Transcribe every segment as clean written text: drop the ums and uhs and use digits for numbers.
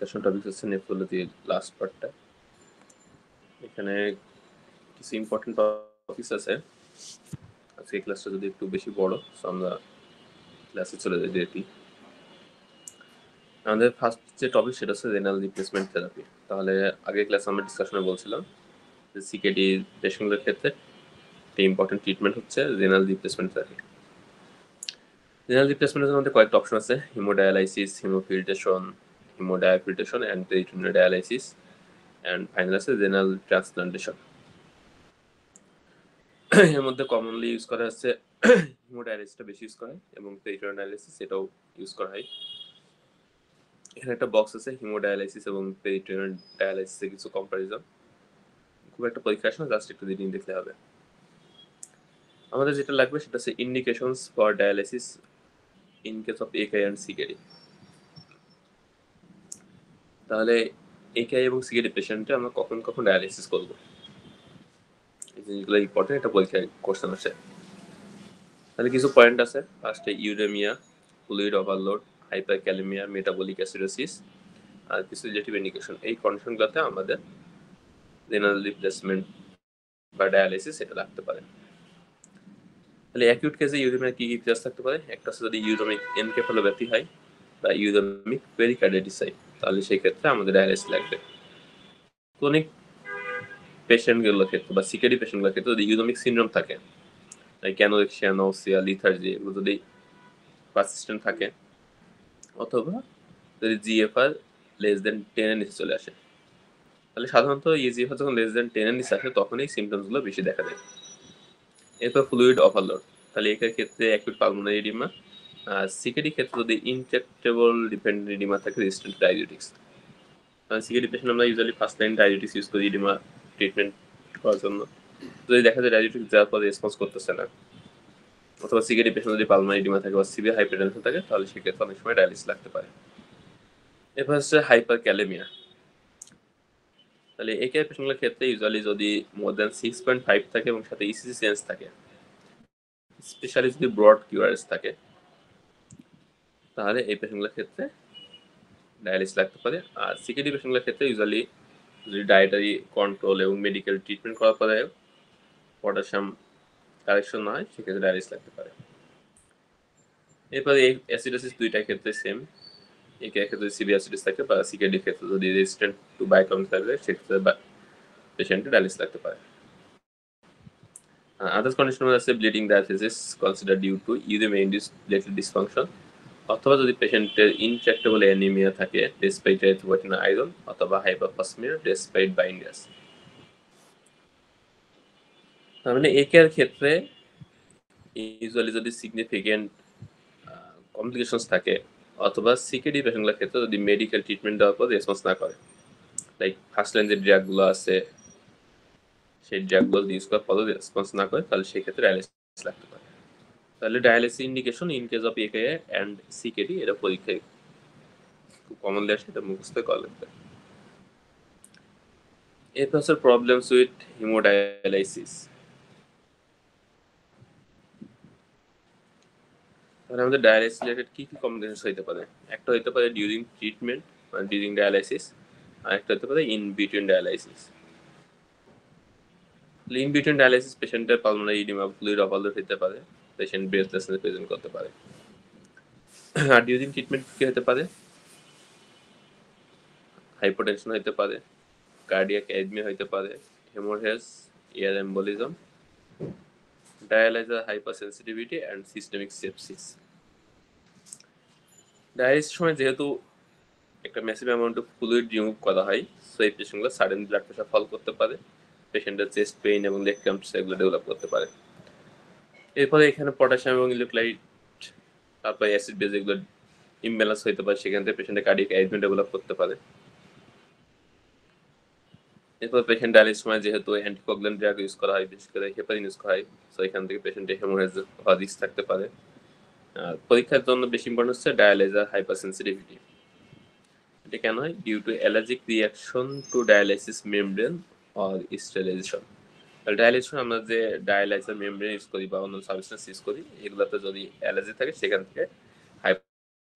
Discussion topic হচ্ছে নেফ্রোলজির last পার্টটা। এখানে কিছু ইম্পর্টেন্ট টপিকস আছে। আজকে ক্লাসটা যদি একটু বেশি বড়, সো আমরা ক্লাসে চলে যাই ডিরেক্টলি। আমাদের ফার্স্ট যে টপিক সেটা হচ্ছে রেনাল রিপ্লেসমেন্ট থেরাপি। তাহলে আগের ক্লাসে আমরা ডিসকাশনে বলছিলাম যে সিকেডি পেশেন্টদের ক্ষেত্রে একটা ইম্পর্টেন্ট ট্রিটমেন্ট হচ্ছে রেনাল রিপ্লেসমেন্ট থেরাপি। রেনাল রিপ্লেসমেন্টের মধ্যে কয়েকটা অপশন আছে: haemodialysis, haemofiltration, haemodiafiltration and peritoneal dialysis, and final আছে রেনাল ট্রান্সপ্লান্টেশন। এর মধ্যে কমনলি ইউজ করা হচ্ছে হিমোডায়ালাইসিসটা বেশি ইউজ করা হয় এবং পেরিটোনিয়াল ডায়ালাইসিস এটাও ইউজ করা হয়। এখানে একটা বক্স আছে হিমোডায়ালাইসিস এবং পেরিটোনিয়াল ডায়ালাইসিসের কিছু কম্পারিজন। খুব একটা পরীক্ষা আসে না, জাস্ট একটু রিডিং দেখলে হবে। আমাদের যেটা লাগবে সেটা হচ্ছে indications for dialysis in case of একাই অ্যান্ড সিকেডি। তাহলে একাই এবং সিকেডি পেশেন্টে আমরা কখন কখন ডায়ালাইসিস করবো, এই জিনিসগুলো ইম্পর্টেন্ট, এটা পরীক্ষায় কোশ্চেন আসে। তাহলে কিছু পয়েন্ট আছে। ফার্স্টে uraemia, fluid overload, hyperkalaemia, metabolic acidosis আর কিছু রিলেটিভ ইন্ডিকেশন। এই কন্ডিশনগুলোতে আমাদের রেনাল রিপ্লেসমেন্ট বা ডায়ালাইসিস এটা লাগতে পারে। তাহলে অ্যাকিউট কেসে ইউরেমিয়া কি কি ফিচার্স থাকতে পারে? একটা হচ্ছে যদি ইউরেমিক এনকেফালোপ্যাথি হয় বা ইউরেমিক পেরিকার্ডাইটিস হয়, তাহলে সেই ক্ষেত্রে আমাদের ডায়ালাইসিস লাগবে। ক্রনিক পেশেন্টগুলোর ক্ষেত্রে বা সিকেডি পেশেন্টগুলোর ক্ষেত্রে যদি ইউরেমিক সিনড্রোম থাকে, লাইক অ্যানোরেক্সিয়া, নাউসিয়া, লিথার্জি, এগুলো যদি পারসিস্টেন্ট থাকে, অথবা যদি জিএফআর লেস দেন 10 এর নিচে চলে আসে, তাহলে সাধারণত ইজিএফআর যখন লেস দেন 10 এর নিচে আসে তখন এই সিমটমসগুলো বেশি দেখা দেয়। এরপর ফ্লুইড ওভারলোড, তাহলে এটার ক্ষেত্রে অ্যাকিউট পালমোনারি এডিমা। আর সিকেডি ক্ষেত্রে যদি ইনট্রাক্টেবল ডিপেন্ডেন্ট এডিমা থাকে রেজিস্ট্যান্ট ডায়াবেটিক্স। কারণ সিকেডি পেশেন্ট আমরা usually first line diabetics use করি এডিমা ট্রিটমেন্ট করার জন্য। যদি দেখা যায় ডায়াবেটিক্স দেওয়ার পর রেসপন্স করতেছে না, অথবা সিকেডি পেশেন্ট যদি পালমোনারি এডিমা থাকে বা সিভিয়ার হাইপারটেনশন থাকে, তাহলে সেক্ষেত্রে অনেক সময় ডায়ালিসিস লাগতে পারে। এরপর হচ্ছে হাইপার ক্যালেমিয়া। তাহলে একে পেশেন্টগুলোর ক্ষেত্রে ইউজুয়ালি যদি মোর দ্যান 6.5 থাকে এবং সাথে ইসিজি চেঞ্জ থাকে, স্পেশালি যদি ব্রড কিউআরএস থাকে, তাহলে এই পেশেন্টগুলোর ক্ষেত্রে ডায়ালিসিস লাগতে পারে। আর সিকেডি পেশেন্টগুলোর ক্ষেত্রে ইউজুয়ালি যদি ডায়েটারি কন্ট্রোল এবং মেডিকেল ট্রিটমেন্ট করার পরে পটাশিয়াম কারেকশন না হয়, সেক্ষেত্রে ডায়ালিসিস লাগতে পারে। এরপরে এই অ্যাসিডোসিস দুইটার ক্ষেত্রে সেম। একে ক্ষেত্রে সিভিয়ার অ্যাসিডোসিস থাকে বা সিকেডি ক্ষেত্রে যদি রেজিস্ট্যান্ট টু বাইকম থাকে, সেক্ষেত্রে পেশেন্টের ডায়ালিসিস লাগতে পারে। আদার্স কন্ডিশন আছে bleeding dialysis consider due to uraemia induced platelet dysfunction, অথবা যদি পেশেন্টের ইনট্রাক্টেবল অ্যানিমিয়া থাকে ডেসপাইট এরিথ্রোপয়েটিন আয়রন, অথবা হাইপারফসমিয়া ডেসপাইট বাইন্ডাস। তার মানে এই কেয়ার ক্ষেত্রে ইউজুয়ালি যদি সিগনিফিকেন্ট কমপ্লিকেশনস থাকে, অথবা সিকেডি পেশেন্টগুলোর ক্ষেত্রে যদি মেডিকেল ট্রিটমেন্ট দেওয়ার পর রেসপন্স না করে, লাইক ফার্স্ট লাইন যে ড্রাগগুলো আছে সেই ড্রাগগুলো ইউজ করার পরও রেসপন্স না করে, তাহলে সেক্ষেত্রে ডায়ালিসিস লাগতে পারে। তাহলে dialysis indication in case of একে অ্যান্ড সিকেডি, এটা পরীক্ষায় খুব কমনলি আসে, এটা মুখস্থ করা লাগবে। এরপর হচ্ছে প্রবলেমস উইথ হিমোডায়ালাইসিস। তাহলে আমাদের ডায়ালাইসিস রিলেটেড কি কি কমপ্লিকেশনস হইতে পারে? একটা হইতে পারে ডিউরিং ট্রিটমেন্ট মানে ডিউরিং ডায়ালাইসিস, আর একটা হতে পারে in between dialysis. In between dialysis পেশেন্টের পালমোনারি ইডিমা, ফ্লুইড ওভারলোড হতে পারে, পেশেন্ট ব্রেথলেসনেস প্রেজেন্ট করতে পারে। আর ডিউরিং ট্রিটমেন্ট কি হতে পারে? হাইপোটেনশন হতে পারে, কার্ডিয়াক অ্যারিথমিয়া হতে পারে, haemorrhage, air embolism, dialyser hypersensitivity and systemic sepsis. Dialysis সময় যেহেতু একটা massive amount of fluid remove করা হয়, সো এই পেশেন্টগুলো সাডেন ব্লাড প্রেশার ফল করতে পারে, পেশেন্টের চেস্ট পেইন এবং লেগ ক্র্যাম্পস এগুলো ডেভেলপ করতে পারে। এরপরে এখানে পটাশিয়াম এবং ইলেক্ট্রোলাইট, তারপরে অ্যাসিড বেস এগুলো ইমব্যালেন্স হতে পারে, সেখান থেকে পেশেন্টের কার্ডিয়াক অ্যারিথমিয়া ডেভেলপ করতে পারে। এরপর পেশেন্ট ডায়ালিসিস সময় যেহেতু অ্যান্টিকোয়াগুলেন্ট ড্রাগ ইউজ করা হয়, বিশেষ করে হেপারিন ইউজ করা হয়, সো এখান থেকে পেশেন্টের হেমোরেজ হওয়ার রিস্ক থাকতে পারে। আর পরীক্ষার জন্য বেশি ইম্পর্টেন্ট হচ্ছে ডায়ালাইজার হাইপারসেন্সিটিভিটি। এটা কেন হয়? Due to allergic reaction to dialysis membrane or sterilisation. Dialysis আমরা যে ডায়ালাইজার মেমব্রেন ইউজ করি বা অন্য সাবস্টেন্স ইউজ করি, এগুলোতে যদি অ্যালার্জি থাকে, সেখান থেকে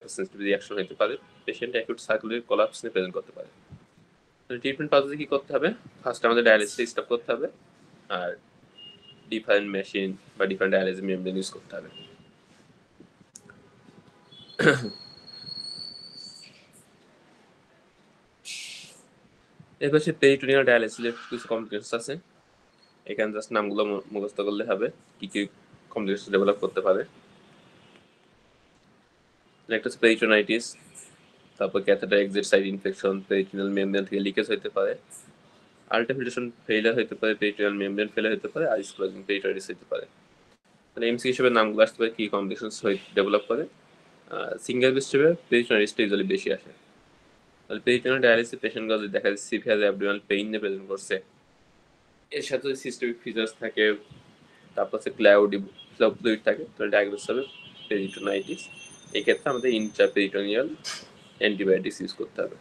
সেন্সিটিভ রিঅ্যাকশন হতে পারে, পেশেন্ট অ্যাকিউট সার্কুলার কোলাপস নিয়ে প্রেজেন্ট করতে পারে। ট্রিটমেন্ট পদ্ধতি কি করতে হবে? ফার্স্ট আমাদের ডায়ালিসিস স্টপ করতে হবে, আর ডিফারেন্ট মেশিন বা ডিফারেন্ট ডায়ালিসিস মেমব্রেন ইউজ করতে হবে। এরপর পেরিটোনিয়াল ডায়ালিসিসের কিছু কমপ্লিকেশনস আছে, এখানে জাস্ট নামগুলো মুখস্থ করলে হবে কি কি কমপ্লিকেশন ডেভেলপ করতে পারে। একটা হচ্ছে পেরিটোনাইটিস, তারপর catheter exit site infection, peritoneal membrane থেকে লিকেজ হতে পারে, আল্ট্রাফিল্ট্রেশন ফেইলিয়ার হতে পারে, পেরিটোনিয়াল মেমব্রেন ফেইলিয়ার হতে পারে, আইস ক্লোজিং পেরিটোনিটিস হতে পারে। তাহলে এমসি হিসেবে নামগুলো আসতে পারে কি কমপ্লিকেশনস ডেভেলপ করে। সিঙ্গেল হিসেবে পেরিটোনাইটিসটা ইউজুয়ালি বেশি আসে। তাহলে পেরিটোনিয়াল ডায়ালিসিস পেশেন্টগুলো যদি দেখা যায় সিভিয়ার অ্যাবডোমিনাল পেইন নিয়ে প্রেজেন্ট করছে, এর সাথে সিস্টেমিক ফিচার্স থাকে, তারপর হচ্ছে ক্লাউডি ফ্লুইড থাকে, তাহলে ডায়াগনোসিস হবে পেরিটোনাইটিস। এই ক্ষেত্রে আমাদের ইন্ট্রাপেরিটোনিয়াল অ্যান্টিবায়োটিক্স ইউজ করতে হবে।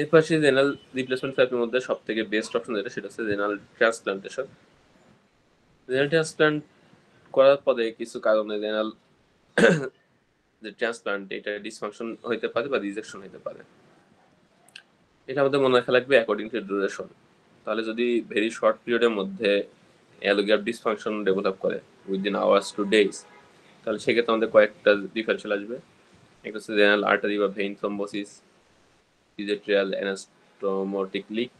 এর পাশে রেনাল রিপ্লেসমেন্ট থেরাপির মধ্যে সব থেকে বেস্ট অপশন যেটা, সেটা হচ্ছে রেনাল ট্রান্সপ্লান্টেশন। রেনাল ট্রান্সপ্লান্ট করার পরে কিছু কারণে রেনাল যে ট্রান্সপ্লান্ট এটা ডিসফাংশন হইতে পারে বা রিজেকশন হইতে পারে। এটা আমাদের মনে রাখা লাগবে অ্যাকর্ডিং টু ডিউরেশন। তাহলে যদি ভেরি শর্ট পিরিয়ডের মধ্যে অ্যালোগ্যাপ ডিসফাংশন ডেভেলপ করে উইদিন আওয়ার্স টু ডেজ, তাহলে সেক্ষেত্রে আমাদের কয়েকটা ডিফারেন্সিয়াল আসবে। একটা হচ্ছে রেনাল আর্টারি বা ভেইন থ্রম্বোসিস, ইজেট্রিয়াল অ্যানাস্টোমোটিক লিক,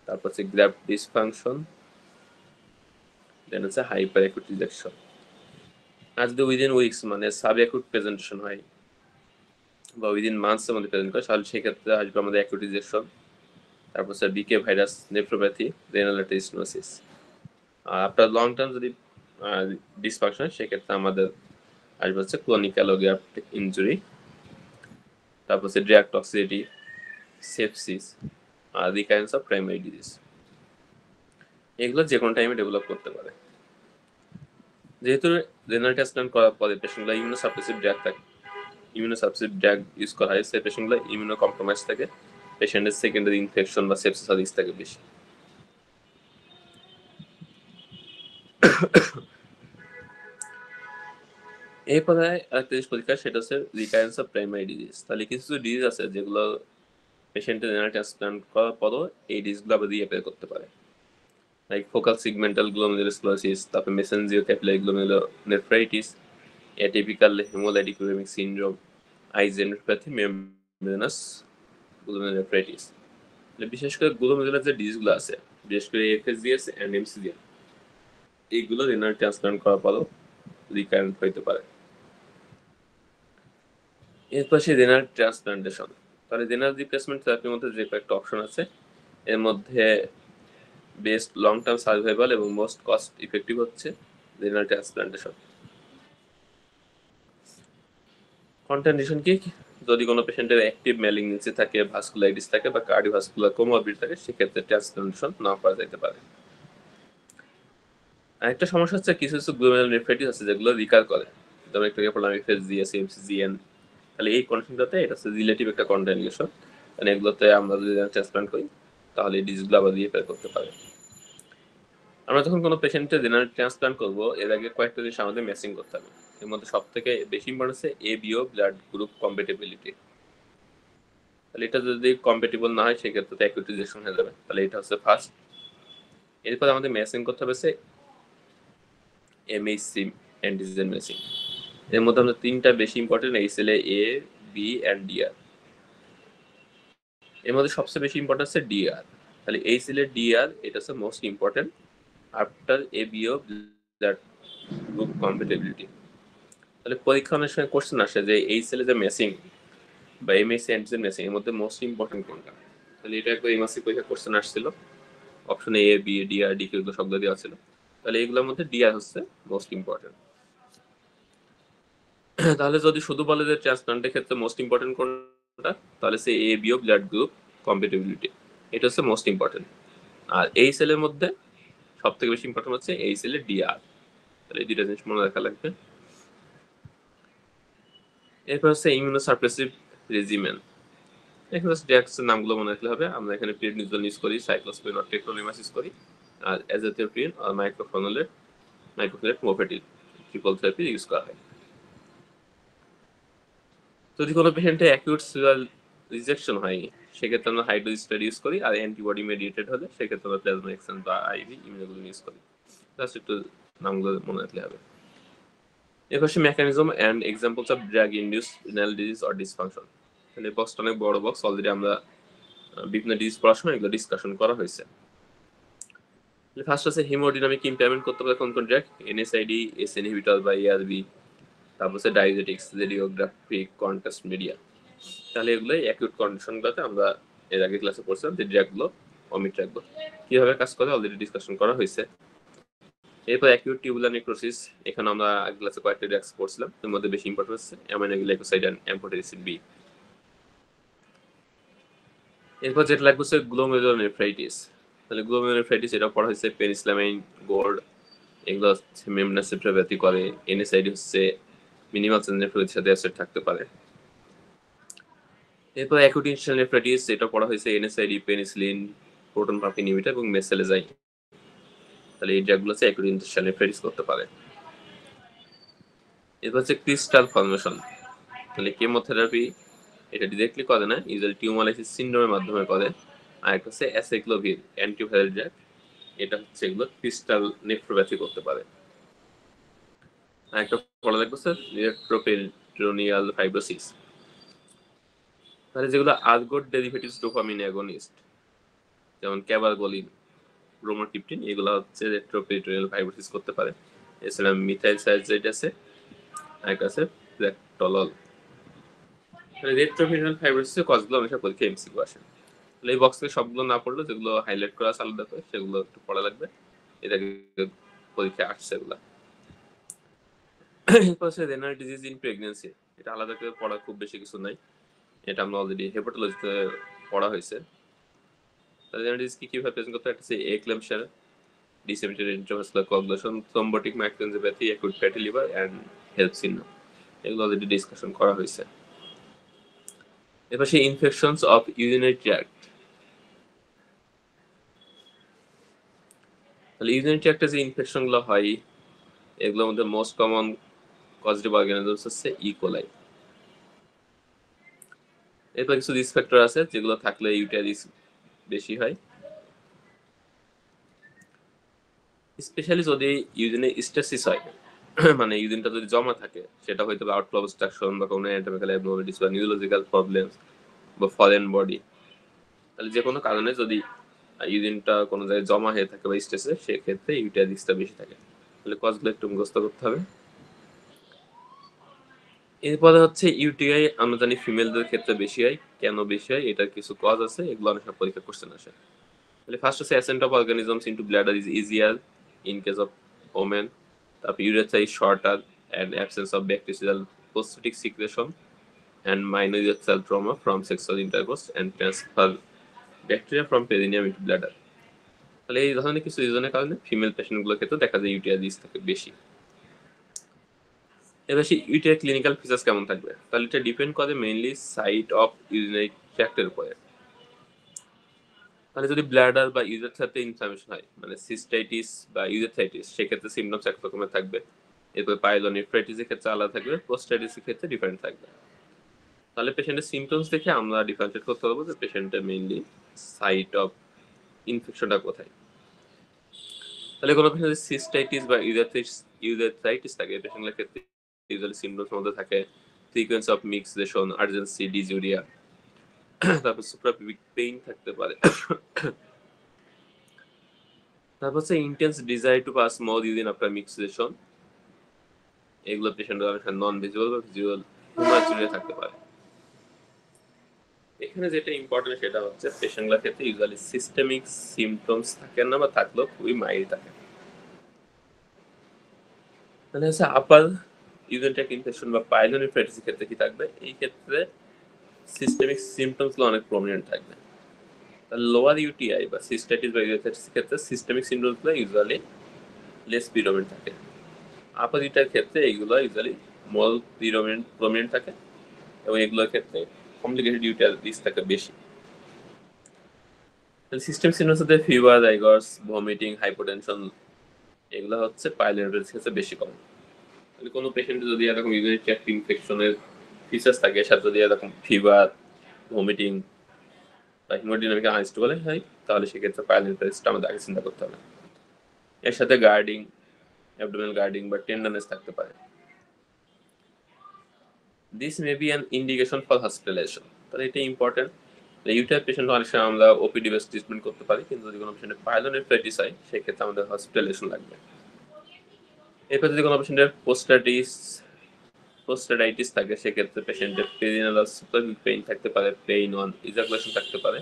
তারপর হচ্ছে গ্রাফট ডিসফাংশন, দেন হচ্ছে হাইপার অ্যাকুট রিজেকশন। আর যদি উইদিন উইকস মানে সাব অ্যাকুট প্রেজেন্টেশন হয় বা উইদিন মান্থসের মধ্যে প্রেজেন্ট করে, তাহলে সেক্ষেত্রে আসবে আমাদের অ্যাকুট রিজেকশন, তারপর হচ্ছে বিকে ভাইরাস নেফ্রোপ্যাথি, রেনাল স্টেনোসিস। আর আপনার লং টার্ম যদি ডিসফাংশন হয় সেক্ষেত্রে আমাদের আসবে হচ্ছে ক্রনিক অ্যালোগ্যাপ্ট ইনজুরি, তারপর হচ্ছে ড্রাগ টক্সিসিটি, সেপসিস, আর রিকারেন্স অফ প্রাইমারি ডিজিজ। এগুলো যে কোনো টাইমে ডেভেলপ করতে পারে। যেহেতু রেনাল ট্রান্সপ্লান্ট করার পরে পেশেন্টগুলো ইমিউনোসাপ্রেসিভ ড্রাগ ইউজ করা হয়, সেই পেশেন্টগুলো ইমিউনো কম্প্রোমাইজ থাকে, পেশেন্টের সেকেন্ডারি ইনফেকশন বা সেপসিস রিস্ক থাকে বেশি। এই পর্যায়ে আরেকটা জিনিস পরীক্ষা, সেটা হচ্ছে রিকারেন্স অফ প্রাইমারি ডিজিজ। তাহলে কিছু ডিজিজ আছে যেগুলো পেশেন্টের রেনাল ট্রান্সপ্লান্ট করার পরও এই ডিজিজগুলো আবার রিঅ্যাপিয়ার করতে পারে, লাইক ফোকাল সিগমেন্টাল গ্লোমেরুলোস্ক্লেরোসিস, তারপর mesangio capillary glomerulonephritis, atypical haemolytic uraemic syndrome, আইজেনোপ্যাথি, মেমব্রেনাস গ্লোমেরুলোনেফ্রাইটিস। বিশেষ করে গ্লোমেরুলার যে ডিজিজগুলো আছে, বিশেষ করে এফএসজিএস এন্ড এমসিজিএম, এইগুলো রেনাল ট্রান্সপ্লান্ট করার পরও রিকারেন্ট হইতে পারে। এরপর সে রেনাল ট্রান্সপ্লান্টেশন। তাহলে রেনাল রিপ্লেসমেন্ট থেরাপির মধ্যে যে কয়েকটা অপশন আছে, এর মধ্যে বেস্ট লং টার্ম সার্ভাইভাল এবং মোস্ট কস্ট ইফেক্টিভ হচ্ছে রেনাল ট্রান্সপ্লান্টেশন। কন্ডিশন কি? যদি কোনো পেশেন্টের অ্যাক্টিভ ম্যালিগনেন্সি থাকে, ভাস্কুলাইটিস থাকে বা কার্ডিওভাস্কুলার কোমরবিড থাকে, সেক্ষেত্রে ট্রান্সপ্লান্টেশন না করা যেতে পারে। আরেকটা সমস্যা হচ্ছে কিছু কিছু গ্লোমেরুলোনেফ্রাইটিস আছে যেগুলো রিকার করে, যেমন একটু আগে বললাম এফএসজিএস, এমসিজিএন। তাহলে এই কন্ডিশনটাতে এটা হচ্ছে রিলেটিভ একটা কন্ট্রাইন্ডিকেশন, মানে এগুলোতে আমরা যদি ট্রান্সপ্লান্ট করি তাহলে এই ডিজিজগুলো আবার রিপেয়ার করতে পারে। আমরা যখন কোনো পেশেন্টের রেনাল ট্রান্সপ্লান্ট করবো, এর আগে কয়েকটা জিনিস আমাদের ম্যাচিং করতে হবে। এর মধ্যে সব থেকে বেশি ইম্পর্টেন্ট হচ্ছে এবিও ব্লাড গ্রুপ কম্প্যাটিবিলিটি। তাহলে এটা যদি কম্প্যাটিবল না হয় সেক্ষেত্রে তো অ্যাকিউট রিজেকশন হয়ে যাবে, তাহলে এটা হচ্ছে ফার্স্ট। এরপর আমাদের ম্যাচিং করতে হবে এমএইচসি অ্যান্টিজেন ম্যাচিং। এর মধ্যে আমাদের তিনটা বেশি important, HLA A, B and DR. এর মধ্যে সবচেয়ে বেশি ইম্পর্টেন্ট হচ্ছে ডিআর। তাহলে এইচএলএ ডিআর এটা হচ্ছে most important after ABO blood group compatibility. তাহলে পরীক্ষণের সময় কোশ্চেন আসে যে এইচএলএ যে ম্যাচিং বা এমএসসি অ্যান্টিজেন ম্যাচিং এর মধ্যে মোস্ট ইম্পর্টেন্ট কোনটা। তাহলে এটা একবার এমএসসি পরীক্ষা কোশ্চেন আসছিল, option A, B, DR, D এগুলো শব্দ দেওয়া ছিল। তাহলে এগুলোর মধ্যে ডিআর হচ্ছে মোস্ট ইম্পর্টেন্ট। তাহলে যদি শুধু বলে যে ট্রান্সপ্লান্টের ক্ষেত্রে মোস্ট ইম্পর্টেন্ট কোনটা, তাহলে সে এ বিও ব্লাড গ্রুপ কম্প্যাটিবিলিটি, এটা হচ্ছে মোস্ট ইম্পর্টেন্ট। আর এই সেলের মধ্যে সব থেকে বেশি ইম্পর্টেন্ট হচ্ছে এই সেলের ডিআর। তাহলে এই দুইটা জিনিস মনে রাখা লাগবে। এরপর হচ্ছে ইমিউনোসাপ্রেসিভ রেজিমেন। এখানে ড্রাগসের নামগুলো মনে রাখলে হবে। আমরা এখানে প্রেডনিজোল ইউজ করি, সাইক্লোস্পিরিন টেক্টোলিমাস ইউজ করি, আর অ্যাজাথিওপ্রিন আর mycophenolate mofetil triple therapy use করা হয়। যদি কোনো পেশেন্টে অ্যাকিউট সিরিয়াল রিজেকশন হয় সেক্ষেত্রে আমরা হাই ডোজ স্টেরয়েড ইউজ করি, আর অ্যান্টিবডি মেডিয়েটেড হলে সেক্ষেত্রে আমরা প্লাজমা এক্সচেঞ্জ বা আইভি ইমিউনোগ্লোবিন ইউজ করি। জাস্ট একটু নামগুলো মনে রাখলে হবে। এরপর mechanism and examples of drug induce renal disease or dysfunction. তাহলে বক্সটা অনেক বড় বক্স, অলরেডি আমরা বিভিন্ন ডিজিজ পড়ার সময় এগুলো ডিসকাশন করা হয়েছে। ফার্স্ট আছে হিমোডিনামিক ইমপ্যায়ারমেন্ট করতে পারে কোন কোন ড্রাগ, এনএসআইডি, এস ইনহিবিটর বা এআরবি, তারপর হচ্ছে ডায়াবেটিক্স, রেডিওগ্রাফিক কন্ট্রাস্ট মিডিয়া। তাহলে এগুলো অ্যাকিউট কন্ডিশনগুলোতে আমরা এর আগে ক্লাসে পড়ছিলাম যে ড্রাগগুলো অমিট রাখবো কিভাবে কাজ করে অলরেডি ডিসকাশন করা হয়েছে। এরপর অ্যাকিউট টিউবুলার নেক্রোসিস, এখানে আমরা আগে ক্লাসে কয়েকটা ড্রাগস পড়ছিলাম, এর মধ্যে বেশি ইম্পর্টেন্ট হচ্ছে অ্যামিনোগ্লাইকোসাইড এন্ড অ্যাম্ফোটেরিসিন বি। এরপর যেটা লাগবে হচ্ছে গ্লোমেরুলোনেফ্রাইটিস। তাহলে গ্লোমেরুলোনেফ্রাইটিস এটা পড়া হয়েছে পেনিসিলামাইন, গোল্ড, এগুলো হচ্ছে মেমব্রেন সেপ্টোপ্যাথি করে। এনএসআইডি হচ্ছে মিনিমাল নেফ্রোপ্যাথির সাথে অ্যাসোসিয়েট থাকতে পারে। এরপর অ্যাকিউট ইনস্টাল নেফ্রাইটিস, এটা পড়া হয়েছে NSAID, penicillin, proton pump inhibitor এবং মেসেলেজাইন। তাহলে এই ড্রাগগুলো হচ্ছে অ্যাকিউট ইনস্টাল নেফ্রাইটিস করতে পারে। এরপর হচ্ছে ক্রিস্টাল ফর্মেশন। তাহলে কেমোথেরাপি এটা ডিরেক্টলি করে না, ইউজুয়ালি টিউমারাইসিস সিনড্রোমের মাধ্যমে করে। আর একটা হচ্ছে অ্যাসাইক্লোভির অ্যান্টিভাইরাল ড্রাগ, এটা হচ্ছে এগুলো ক্রিস্টাল নেফ্রোপ্যাথি করতে পারে। আর একটা পড়া লাগবে স্যার নিউরোপেরিটোনিয়াল ফাইব্রোসিস। তাহলে যেগুলো আলগোট ডেরিভেটিভস ডোপামিন অ্যাগনিস্ট, যেমন ক্যাবারগোলিন, ব্রোমোক্রিপ্টিন, এগুলো হচ্ছে রেট্রোপেরিটোনিয়াল ফাইব্রোসিস করতে পারে। এছাড়া মিথাইল সায়াজাইড আছে, আরেকটা আছে প্র্যাকটলল। রেট্রোপেরিটোনিয়াল ফাইব্রোসিসের কজগুলো অনেক পরীক্ষা এমসিকিউ আসে। তাহলে এই বক্স থেকে সবগুলো না পড়লে যেগুলো হাইলাইট করা আছে আলাদা করে সেগুলো একটু পড়া লাগবে, এটা পরীক্ষা আসছে এগুলা। এরপর হচ্ছে রেনাল ডিজিজ ইন প্রেগন্যান্সি, এটা আলাদা করে পড়া খুব বেশি কিছু নাই, এটা আমরা অলরেডি হেপাটোলজিতে পড়া হয়েছে। তাহলে রেনাল ডিজিজ কিভাবে প্রেজেন্ট করতে হয়, একটা হচ্ছে eclampsia, disseminated intravascular coagulation, thrombotic microangiopathy, acute fatty liver and হেলথ সিনড্রোম, এগুলো অলরেডি ডিসকাশন করা হয়েছে। এরপর সেই ইনফেকশনস অফ ইউরিনারি ট্র্যাক্ট। তাহলে ইউরিনারি ট্র্যাক্টে যে ইনফেকশনগুলো হয় এগুলোর মধ্যে মোস্ট কমন পজিটিভ অর্গানিজমস হচ্ছে ইকোলাই। এরপর কিছু রিস্ক ফ্যাক্টর আছে যেগুলো থাকলে ইউটিআই রিস্ক বেশি হয়, স্পেশালি যদি ইউরিনে স্টেসিস হয়, মানে ইউরিনটা যদি জমা থাকে, সেটা হয়তো আউটফ্লো অবস্ট্রাকশন বা কোনো অ্যানাটমিক্যাল অ্যাবনর্মালিটিস বা নিউরোলজিক্যাল প্রবলেমস বা ফরেন বডি, তাহলে যে কোনো কারণে যদি ইউরিনটা কোনো জায়গায় জমা হয়ে থাকে বা স্টেসে, সেক্ষেত্রে ইউটিআই রিস্কটা বেশি থাকে। তাহলে কজগুলো একটু মুখস্থ করতে হবে। এরপরে হচ্ছে ইউটিআই আমরা জানি ফিমেলদের ক্ষেত্রে বেশি হয়, কেন বেশি হয় এটার কিছু কজ আছে, এগুলো অনেক পরীক্ষা কোশ্চেন আসে। তাহলে ফার্স্ট হচ্ছে ascent of organisms into bladder is easier in case of women. তারপর urethra is shorter and absence of bacterial prostatic secretion and minor urethral trauma from sexual intercourse and transfer bacteria from perineum into bladder. তাহলে এই ধরনের কিছু রিজনের কারণে female পেশেন্টগুলোর ক্ষেত্রে দেখা যায় UTI risk থাকে বেশি। এবার সেই ইউটিআই ক্লিনিক্যাল ফিচার্স কেমন থাকবে, তাহলে এটা ডিপেন্ড করে মেইনলি সাইট অফ ইউরিনারি ট্র্যাক্টের উপরে। তাহলে যদি ব্লাডার বা ইউরেথ্রাতে ইনফ্লামেশন হয়, মানে সিস্টাইটিস বা ইউরেথ্রাইটিস, সেক্ষেত্রে সিমটমস এক রকমের থাকবে। এরপর পাইলোনেফ্রাইটিসের ক্ষেত্রে আলাদা থাকবে, প্রোস্টাইটিসের ক্ষেত্রে ডিফারেন্ট থাকবে। তাহলে পেশেন্টের সিমটমস দেখে আমরা ডিফারেন্সিয়েট করতে পারবো যে পেশেন্টের মেইনলি সাইট অফ ইনফেকশনটা কোথায়। তাহলে কোনো পেশেন্টের সিস্টাইটিস বা ইউরেথ্রাইটিস থাকে, এই পেশেন্টের ক্ষেত্রে ইউজুয়ালি সিমটমস মধ্যে থাকে frequency of micturition, urgency, dysuria, তারপর সুপ্রাপিউবিক পেইন থাকতে পারে। তারপর হচ্ছে intense desire to pass more urine after micturition, এগুলো পেশেন্টের অনেক নন ভিজুয়াল বা ভিজুয়াল হিউমার থাকতে পারে। এখানে যেটা ইম্পর্টেন্ট সেটা হচ্ছে পেশেন্টগুলোর ক্ষেত্রে ইউজুয়ালি সিস্টেমিক সিমটমস থাকে না বা থাকলেও খুবই মাইল্ড থাকে। মানে হচ্ছে আপার ইউরিন ট্র্যাক্ট ইনফেকশন বা পাইলোনেফ্রাইটিসের ক্ষেত্রে কি থাকবে, এই ক্ষেত্রে সিস্টেমিক সিমটমসগুলো অনেক প্রমিনেন্ট থাকবে। লোয়ার ইউটিআই বা সিস্টাইটিস বা ইউরেথ্রাইটিসের ক্ষেত্রে সিস্টেমিক সিমটমসগুলো ইউজুয়ালি লেস প্রিডমিনেন্ট থাকে। আপার ইউটিআইয়ের ক্ষেত্রে এইগুলো ইউজুয়ালি মোর প্রমিনেন্ট থাকে এবং এগুলোর ক্ষেত্রে কমপ্লিকেটেড ইউটিআই রিস্ক থাকে বেশি। সিস্টেমিক সিমটমস হচ্ছে ফিভার, রাইগর্স, ভমিটিং, হাইপোটেনশন, এগুলো হচ্ছে পাইলোনেফ্রাইটিসের ক্ষেত্রে বেশি কমন। কোনো পেশেন্টের যদি এরকম ইউরিনারি ট্র্যাক্ট ইনফেকশনের ফিচার্স থাকে, সাথে যদি এরকম ফিভার, ভমিটিং বা হিমোডিনামিক আনস্টেবল হয়, তাহলে সেক্ষেত্রে পাইলোরিন টেস্ট আমাদের আগে চিন্তা করতে হবে। এর সাথে গার্ডিং, অ্যাবডোমিনাল গার্ডিং বা টেন্ডারনেস থাকতে পারে। This may be an indication for hospitalisation. তাহলে এটা ইম্পর্টেন্ট। ইউটিআই পেশেন্ট অনেক সময় আমরা ওপিডি বেস ট্রিটমেন্ট করতে পারি, কিন্তু যদি কোনো পেশেন্টের পাইলোনেফ্রাইটিস হয় সেক্ষেত্রে আমাদের হসপিটালাইজেশন লাগবে। এরপর যদি কোনো পেশেন্টের পোস্টারাইটিস থাকে, সেক্ষেত্রে পেশেন্টের পেরিনাল পেইন থাকতে পারে, পেইন অন ইজাকুলেশন থাকতে পারে।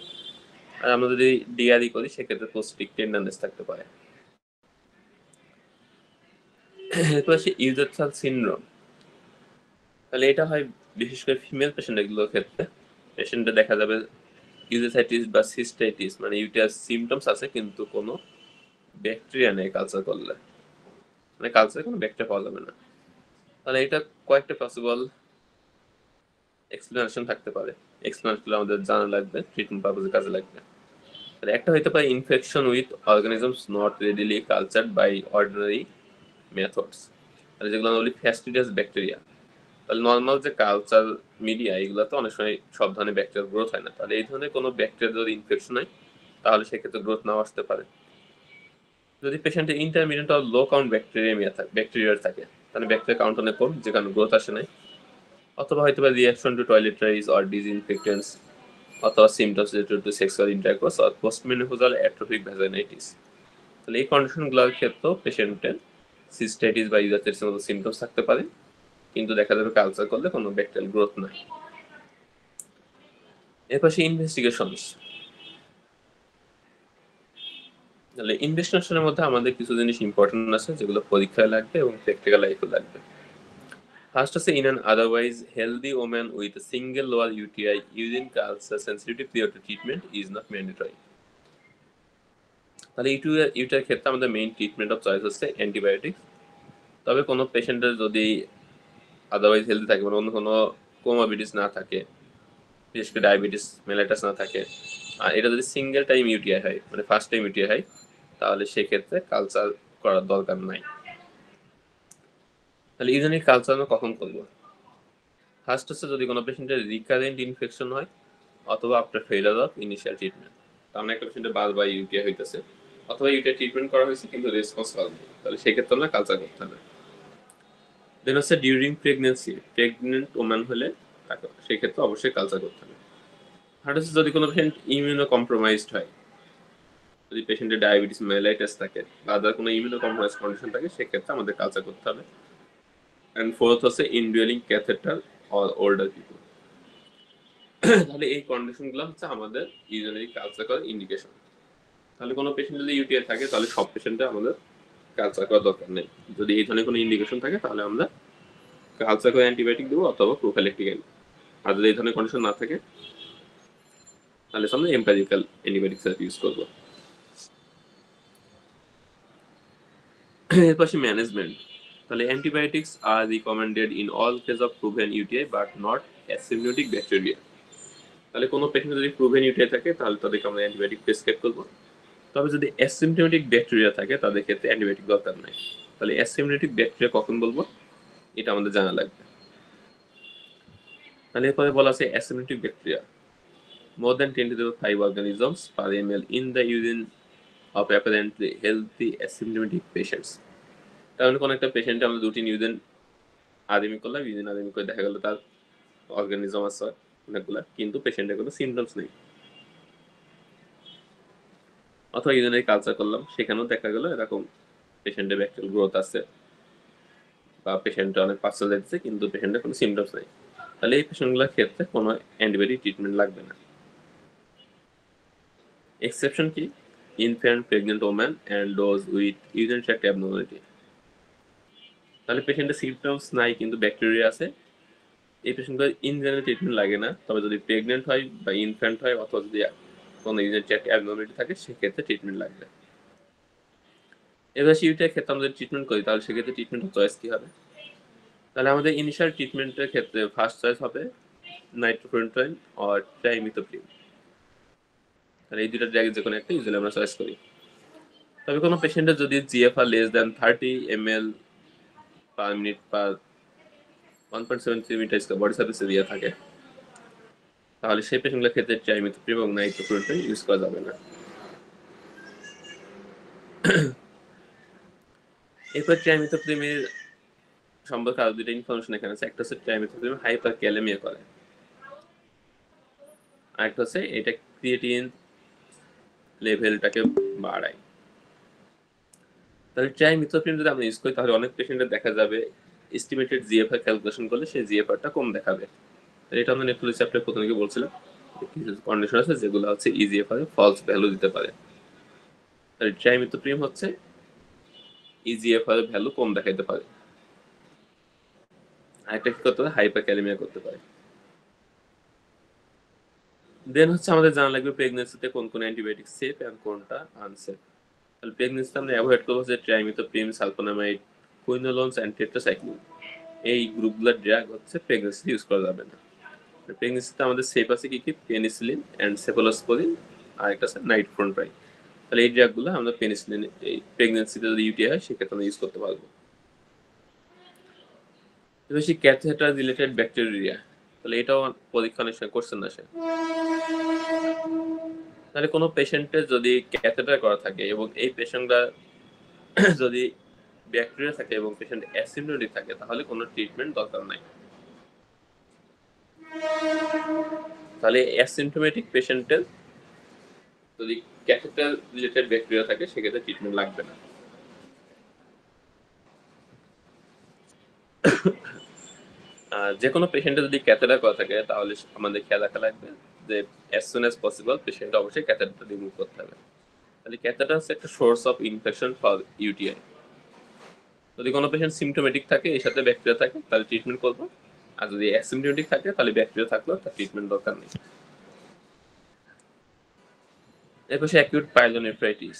আর আমরা যদি ডিআরই করি সেক্ষেত্রে পোস্টিক টেন্ডারনেস থাকতে পারে। এরপর আসে ইউজারথাল সিনড্রোম। তাহলে এটা হয় বিশেষ করে ফিমেল পেশেন্টগুলোর ক্ষেত্রে। পেশেন্টে দেখা যাবে ইউজাইটিস বা সিস্টাইটিস, মানে ইউটিআর সিমটমস আছে কিন্তু কোনো ব্যাকটেরিয়া নেই কালচার করলে, মানে কালচারে কোনো ব্যাকটেরিয়া পাওয়া যাবে না। তাহলে এটা কয়েকটা পসিবল এক্সপ্লেনেশন থাকতে পারে। এক্সপ্লেনেশনগুলো আমাদের জানা লাগবে, ট্রিটমেন্ট পারপোজে কাজে লাগবে। তাহলে একটা হইতে পারে infection with organisms not readily cultured by ordinary methods, তাহলে যেগুলো আমরা বলি ফ্যাস্টিডিয়াস ব্যাকটেরিয়া। তাহলে নর্মাল যে কালচার মিডিয়া, এগুলো তো অনেক সময় সব ধরনের ব্যাকটেরিয়ার গ্রোথ হয় না। তাহলে এই ধরনের কোনো ব্যাকটেরিয়া যদি ইনফেকশন হয় তাহলে সেক্ষেত্রে গ্রোথ নাও আসতে পারে। যদি পেশেন্টের ইন্টারমিডিয়েট আর লো কাউন্ট ব্যাকটেরিয়া থাকে, তাহলে ব্যাকটেরিয়া কাউন্ট অনেক কম, যে কারণে গ্রোথ আসে নাই। অথবা হয়তো বা রিয়াকশন টু টয়লেট্রাইজ অর ডিসইনফেক্টেন্টস, অথবা symptoms related to sexual intercourse or postmenopausal atrophic vaginitis. তাহলে এই কন্ডিশনগুলোর ক্ষেত্রেও পেশেন্টের সিস্টাইটিস বা ইউজাইটিসের মতো সিমটমস থাকতে পারে, কিন্তু দেখা যাবে কালচার করলে কোনো ব্যাকটেরিয়াল গ্রোথ নাই। এরপর সে ইনভেস্টিগেশনস। তাহলে ইনভেস্টিগেশনের মধ্যে আমাদের কিছু জিনিস ইম্পর্টেন্ট আছে যেগুলো পরীক্ষায় লাগবে এবং প্র্যাকটিক্যাল লাইফে লাগবে। ফার্স্ট আছে, in an otherwise healthy woman with a single lower UTI urine culture sensitive period to treatment is not mandatory. তাহলে ইউটিআই ক্ষেত্রে আমাদের মেইন ট্রিটমেন্ট অফ চয়েস হচ্ছে অ্যান্টিবায়োটিক। তবে কোনো পেশেন্টের যদি আদারওয়াইজ হেলদি থাকে, মানে অন্য কোনো কোমরবিডিস না থাকে, বিশেষ করে ডায়াবেটিস মেলাইটাস না থাকে, আর এটা যদি সিঙ্গেল টাইম ইউটিআই হয়, মানে ফার্স্ট টাইম ইউটিআই হয়, তাহলে সেক্ষেত্রে কালচার করার দরকার নাই। তাহলে ইউরিনারি কালচার আমরা কখন করবো? ফার্স্ট হচ্ছে যদি কোনো পেশেন্টের রিকারেন্ট ইনফেকশন হয় অথবা after failure of initial treatment. তার মানে একটা পেশেন্টের বারবার ইউটিআই হইতেছে, অথবা ইউটিআই ট্রিটমেন্ট করা হয়েছে কিন্তু রেসপন্স পাওয়া, তাহলে সেক্ষেত্রে আমরা কালচার করতে হবে। দেন হচ্ছে ডিউরিং প্রেগনেন্সি, প্রেগনেন্ট ওম্যান হলে সেক্ষেত্রে অবশ্যই কালচার করতে হবে। আর হচ্ছে যদি কোনো পেশেন্ট ইমিউনো কম্প্রোমাইজড হয়, যদি পেশেন্টের ডায়াবেটিস মেলাইটাস থাকে বা আদার কোনো ইমিউনো কম্প্রোমাইজ কন্ডিশন থাকে, সেক্ষেত্রে আমাদের কালচার করতে হবে। অ্যান্ড ফোর্থ হচ্ছে ইনডুয়েলিং ক্যাথেটার অর ওল্ডার পিপল। তাহলে এই কন্ডিশনগুলো হচ্ছে আমাদের ইউরিনারি কালচার করার ইন্ডিকেশন। তাহলে কোনো পেশেন্ট যদি ইউটিআই থাকে তাহলে সব পেশেন্টে আমাদের কালচার করার দরকার নেই। যদি এই ধরনের কোনো ইন্ডিকেশন থাকে তাহলে আমরা কালচার করে অ্যান্টিবায়োটিক দেবো অথবা প্রোফাইলেক্টিক। আর যদি এই ধরনের কন্ডিশন না থাকে তাহলে আমরা এম্প্যাথিক্যাল অ্যান্টিবায়োটিক থেরাপি ইউজ করবো। এর পাশে ম্যানেজমেন্ট। তাহলে antibiotics R recommended in all case of proven UTI but not asymptotic bacteria. তাহলে কোনো পেশেন্ট যদি প্রুভেন ইউটিআই থাকে তাহলে তাদেরকে আমরা অ্যান্টিবায়োটিক প্রেসক্রাইব করবো। তবে যদি অ্যাসিম্পটোটিক ব্যাকটেরিয়া থাকে তাদের ক্ষেত্রে অ্যান্টিবায়োটিক দরকার নাই। তাহলে অ্যাসিম্পটোটিক ব্যাকটেরিয়া কখন বলবো এটা আমাদের জানা লাগবে। তাহলে এরপরে বলা আছে asymptotic bacteria more than 10 to the 5 organisms per ml in the urine of apparently healthy asymptomatic patients. তাহলে কোনো একটা পেশেন্টে আমরা দুটি ইউরিন আদেমি করলাম, ইউরিন আদেমি করে দেখা গেল তার অর্গানিজম আছে অনেকগুলা, কিন্তু পেশেন্টের কোনো সিমটমস নেই। অথবা ইউরিনারি কালচার করলাম, সেখানেও দেখা গেল এরকম পেশেন্টের ব্যাকটেরিয়াল গ্রোথ আছে বা পেশেন্টের অনেক পার্সেল যাচ্ছে কিন্তু পেশেন্টের কোনো সিমটমস নেই, তাহলে এই পেশেন্টগুলোর ক্ষেত্রে কোনো অ্যান্টিবায়োটিক ট্রিটমেন্ট লাগবে না। এক্সেপশন কি? Infant, pregnant woman and dose with urinary tract abnormality. তাহলে পেশেন্টের সিমটমস নাই কিন্তু ব্যাকটেরিয়া আছে, এই পেশেন্টগুলো ইন জেনারেল ট্রিটমেন্ট লাগে না। তবে যদি প্রেগনেন্ট হয় বা ইনফ্যান্ট হয় অথবা যদি কোনো ইউরিনারি ট্র্যাক্ট অ্যাবনর্মালিটি থাকে সেক্ষেত্রে ট্রিটমেন্ট লাগবে। এবার ইউটিআই ক্ষেত্রে আমরা যদি ট্রিটমেন্ট করি তাহলে সেক্ষেত্রে ট্রিটমেন্টের চয়েস কি হবে? তাহলে আমাদের ইনিশিয়াল ট্রিটমেন্টের ক্ষেত্রে ফার্স্ট চয়েস হবে নাইট্রোফেন্টাইন অর ট্রাইমিথোপ্রিন। তাহলে এই দুটো ড্রাগের যে কোনো একটা ইউজুয়ালি আমরা চয়েস করি। তবে কোনো পেশেন্টের যদি GFR less than 30 ml per minute per 1.73 metre square body surface area থাকে, তাহলে সেই পেশেন্টগুলোর ক্ষেত্রে ট্রাইমিথোপ্রিম এবং নাইট্রোফুরেন্টাইন ইউজ করা যাবে না। এরপর ট্রাইমিথোপ্রিমের সম্পর্কে আরো দুটো ইনফরমেশন এখানে আছে। একটা হচ্ছে ট্রাইমিথোপ্রিম হাইপার ক্যালেমিয়া করে, আরেকটা হচ্ছে এটা ক্রিয়েটিন লেভেলটাকে বাড়ায়। তাহলে ট্রাইমিথোপ্রিম যদি আমরা ইউজ করি তাহলে অনেক পেশেন্টের দেখা যাবে এস্টিমেটেড জিএফআর ক্যালকুলেশন করলে সেই জিএফআরটা কম দেখাবে। এটা আমরা নেফ্রোলজি চ্যাপ্টারে প্রথমে বলছিলাম কিছু কন্ডিশন আছে যেগুলো হচ্ছে ইজিএফআর ফলস ভ্যালু দিতে পারে। তাহলে ট্রাইমিথোপ্রিম হচ্ছে ইজিএফআর ভ্যালু কম দেখাইতে পারে। আরেকটা কি করতে পারে, হাইপার ক্যালেমিয়া করতে পারে। দেন হচ্ছে আমাদের জানা লাগবে প্রেগনেন্সিতে কোন কোন অ্যান্টিবায়োটিক সেফ এবং কোনটা আনসেফ। তাহলে প্রেগনেন্সিতে আমরা অ্যাভয়েড করবো যে ট্রাইমিথোপ্রিম, সালফোনামাইড, কুইনোলোনস অ্যান্ড টেট্রাসাইক্লিন, এই গ্রুপগুলোর ড্রাগ হচ্ছে প্রেগনেন্সিতে ইউজ করা যাবে না। প্রেগনেন্সিতে আমাদের সেফ আছে কি কি, পেনিসিলিন অ্যান্ড সেফালোস্পোরিন, আর একটা আছে নাইট্রোফ্রন্টাইন। তাহলে এই ড্রাগগুলো আমরা পেনিসিলিন এই প্রেগনেন্সিতে যদি ইউটিআই হয় সেক্ষেত্রে আমরা ইউজ করতে পারবো। বেশি ক্যাথেটার রিলেটেড ব্যাকটেরিয়া, তাহলে এটাও পরীক্ষা অনেক সময় কোশ্চেন আসে। তাহলে কোনো পেশেন্টের যদি ক্যাথেটার করা থাকে এবং এই পেশেন্টরা যদি ব্যাকটেরিয়া থাকে এবং পেশেন্ট অ্যাসিম্পটোমেটিক থাকে তাহলে কোনো ট্রিটমেন্ট দরকার নাই। তাহলে অ্যাসিম্পটোমেটিক পেশেন্টের যদি ক্যাথেটার রিলেটেড ব্যাকটেরিয়া থাকে সেক্ষেত্রে ট্রিটমেন্ট লাগবে না। যে কোনো পেশেন্টের যদি ক্যাথেটার করা থাকে তাহলে আমাদের খেয়াল রাখা লাগবে যে as soon as possible patient অবশ্যই ক্যাথেটারটা রিমুভ করতে হবে। তাহলে ক্যাথেটার হচ্ছে একটা source of infection for UTI. যদি কোনো পেশেন্ট সিমটোমেটিক থাকে, এর সাথে ব্যাকটেরিয়া থাকে, তাহলে ট্রিটমেন্ট করবো। আর যদি অ্যাসিম্পটোমেটিক থাকে তাহলে ব্যাকটেরিয়া থাকলেও তার ট্রিটমেন্ট দরকার নেই। এরপর অ্যাকিউট পাইলোনেফ্রাইটিস।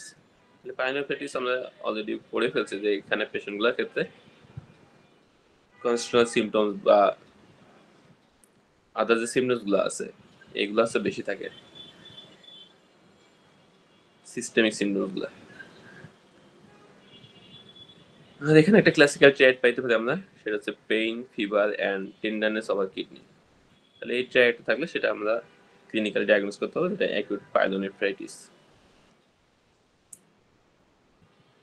পাইলোনেফ্রাইটিস আমরা অলরেডি পড়ে ফেলছি যে এখানে পেশেন্টগুলোর ক্ষেত্রে কনস্টিটিউশনাল সিমটমস বা আদার যে সিমটমস গুলো আছে এগুলো আছে বেশি থাকে, সিস্টেমিক সিমটমস গুলো। আর এখানে একটা ক্লাসিক্যাল ট্রায়াড পাইতে পারি আমরা, সেটা হচ্ছে pain, fever and tenderness of kidney. তাহলে এই ট্রায়াডটা থাকলে সেটা আমরা ক্লিনিক্যাল ডায়াগনোস করতে হবে, যেটা অ্যাকিউট পাইলোনেফ্রাইটিস।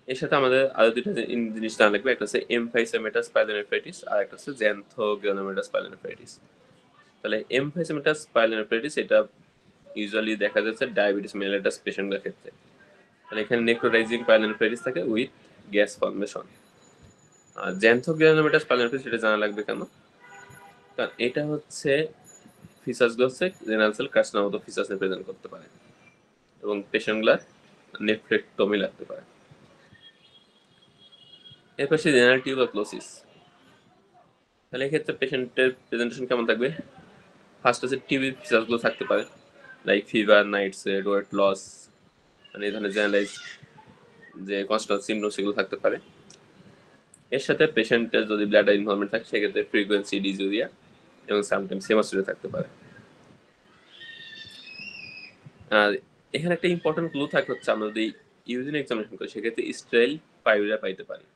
এর সাথে আমাদের আরো দুইটা জিনিস জানা লাগবে, একটা হচ্ছে এমফাইসেমেটাস পাইলোনেফ্রাইটিস আর একটা হচ্ছে জ্যান্থোগ্রানোমেটাস পাইলোনেফ্রাইটিস। তাহলে এমফাইসেমেটাস পাইলোনেফ্রাইটিস এটা ইউজুয়ালি দেখা যাচ্ছে ডায়াবেটিস মেলিটাস পেশেন্টদের ক্ষেত্রে। তাহলে এখানে নেক্রোটাইজিং পাইলোনেফ্রাইটিস থাকে উইথ গ্যাস ফর্মেশন। আর জ্যান্থোগ্রানোমেটাস পাইলোনেফ্রাইটিস এটা জানা লাগবে কেন, কারণ এটা হচ্ছে ফিচার্সগুলো হচ্ছে রেনাল সেল কার্সিনোমার মতো ফিচার্স প্রেজেন্ট করতে পারে এবং পেশেন্টগুলার নেফ্রেক্টমি লাগতে পারে। এরপর সে রেনাল টিউবারকুলোসিস। তাহলে এক্ষেত্রে পেশেন্টের প্রেজেন্টেশন কেমন থাকবে, ফার্স্ট হচ্ছে টিবির ফিচার্সগুলো থাকতে পারে, like fever, night sweat, weight loss, মানে এই ধরনের জেনারেলাইজ যে কনস্ট্যান্ট সিমটম সেগুলো থাকতে পারে। এর সাথে পেশেন্টের যদি ব্লাডার ইনভলভমেন্ট থাকে সেক্ষেত্রে ফ্রিকোয়েন্সি ডিজুরিয়া এবং সামটাইমস হেমাটোরিয়া থাকতে পারে। আর এখানে একটা ইম্পর্টেন্ট ক্লু থাকে হচ্ছে আমরা যদি ইউরিন এক্সামিনেশন করি সেক্ষেত্রে স্টেরাইল পাইউরিয়া পাইতে পারি।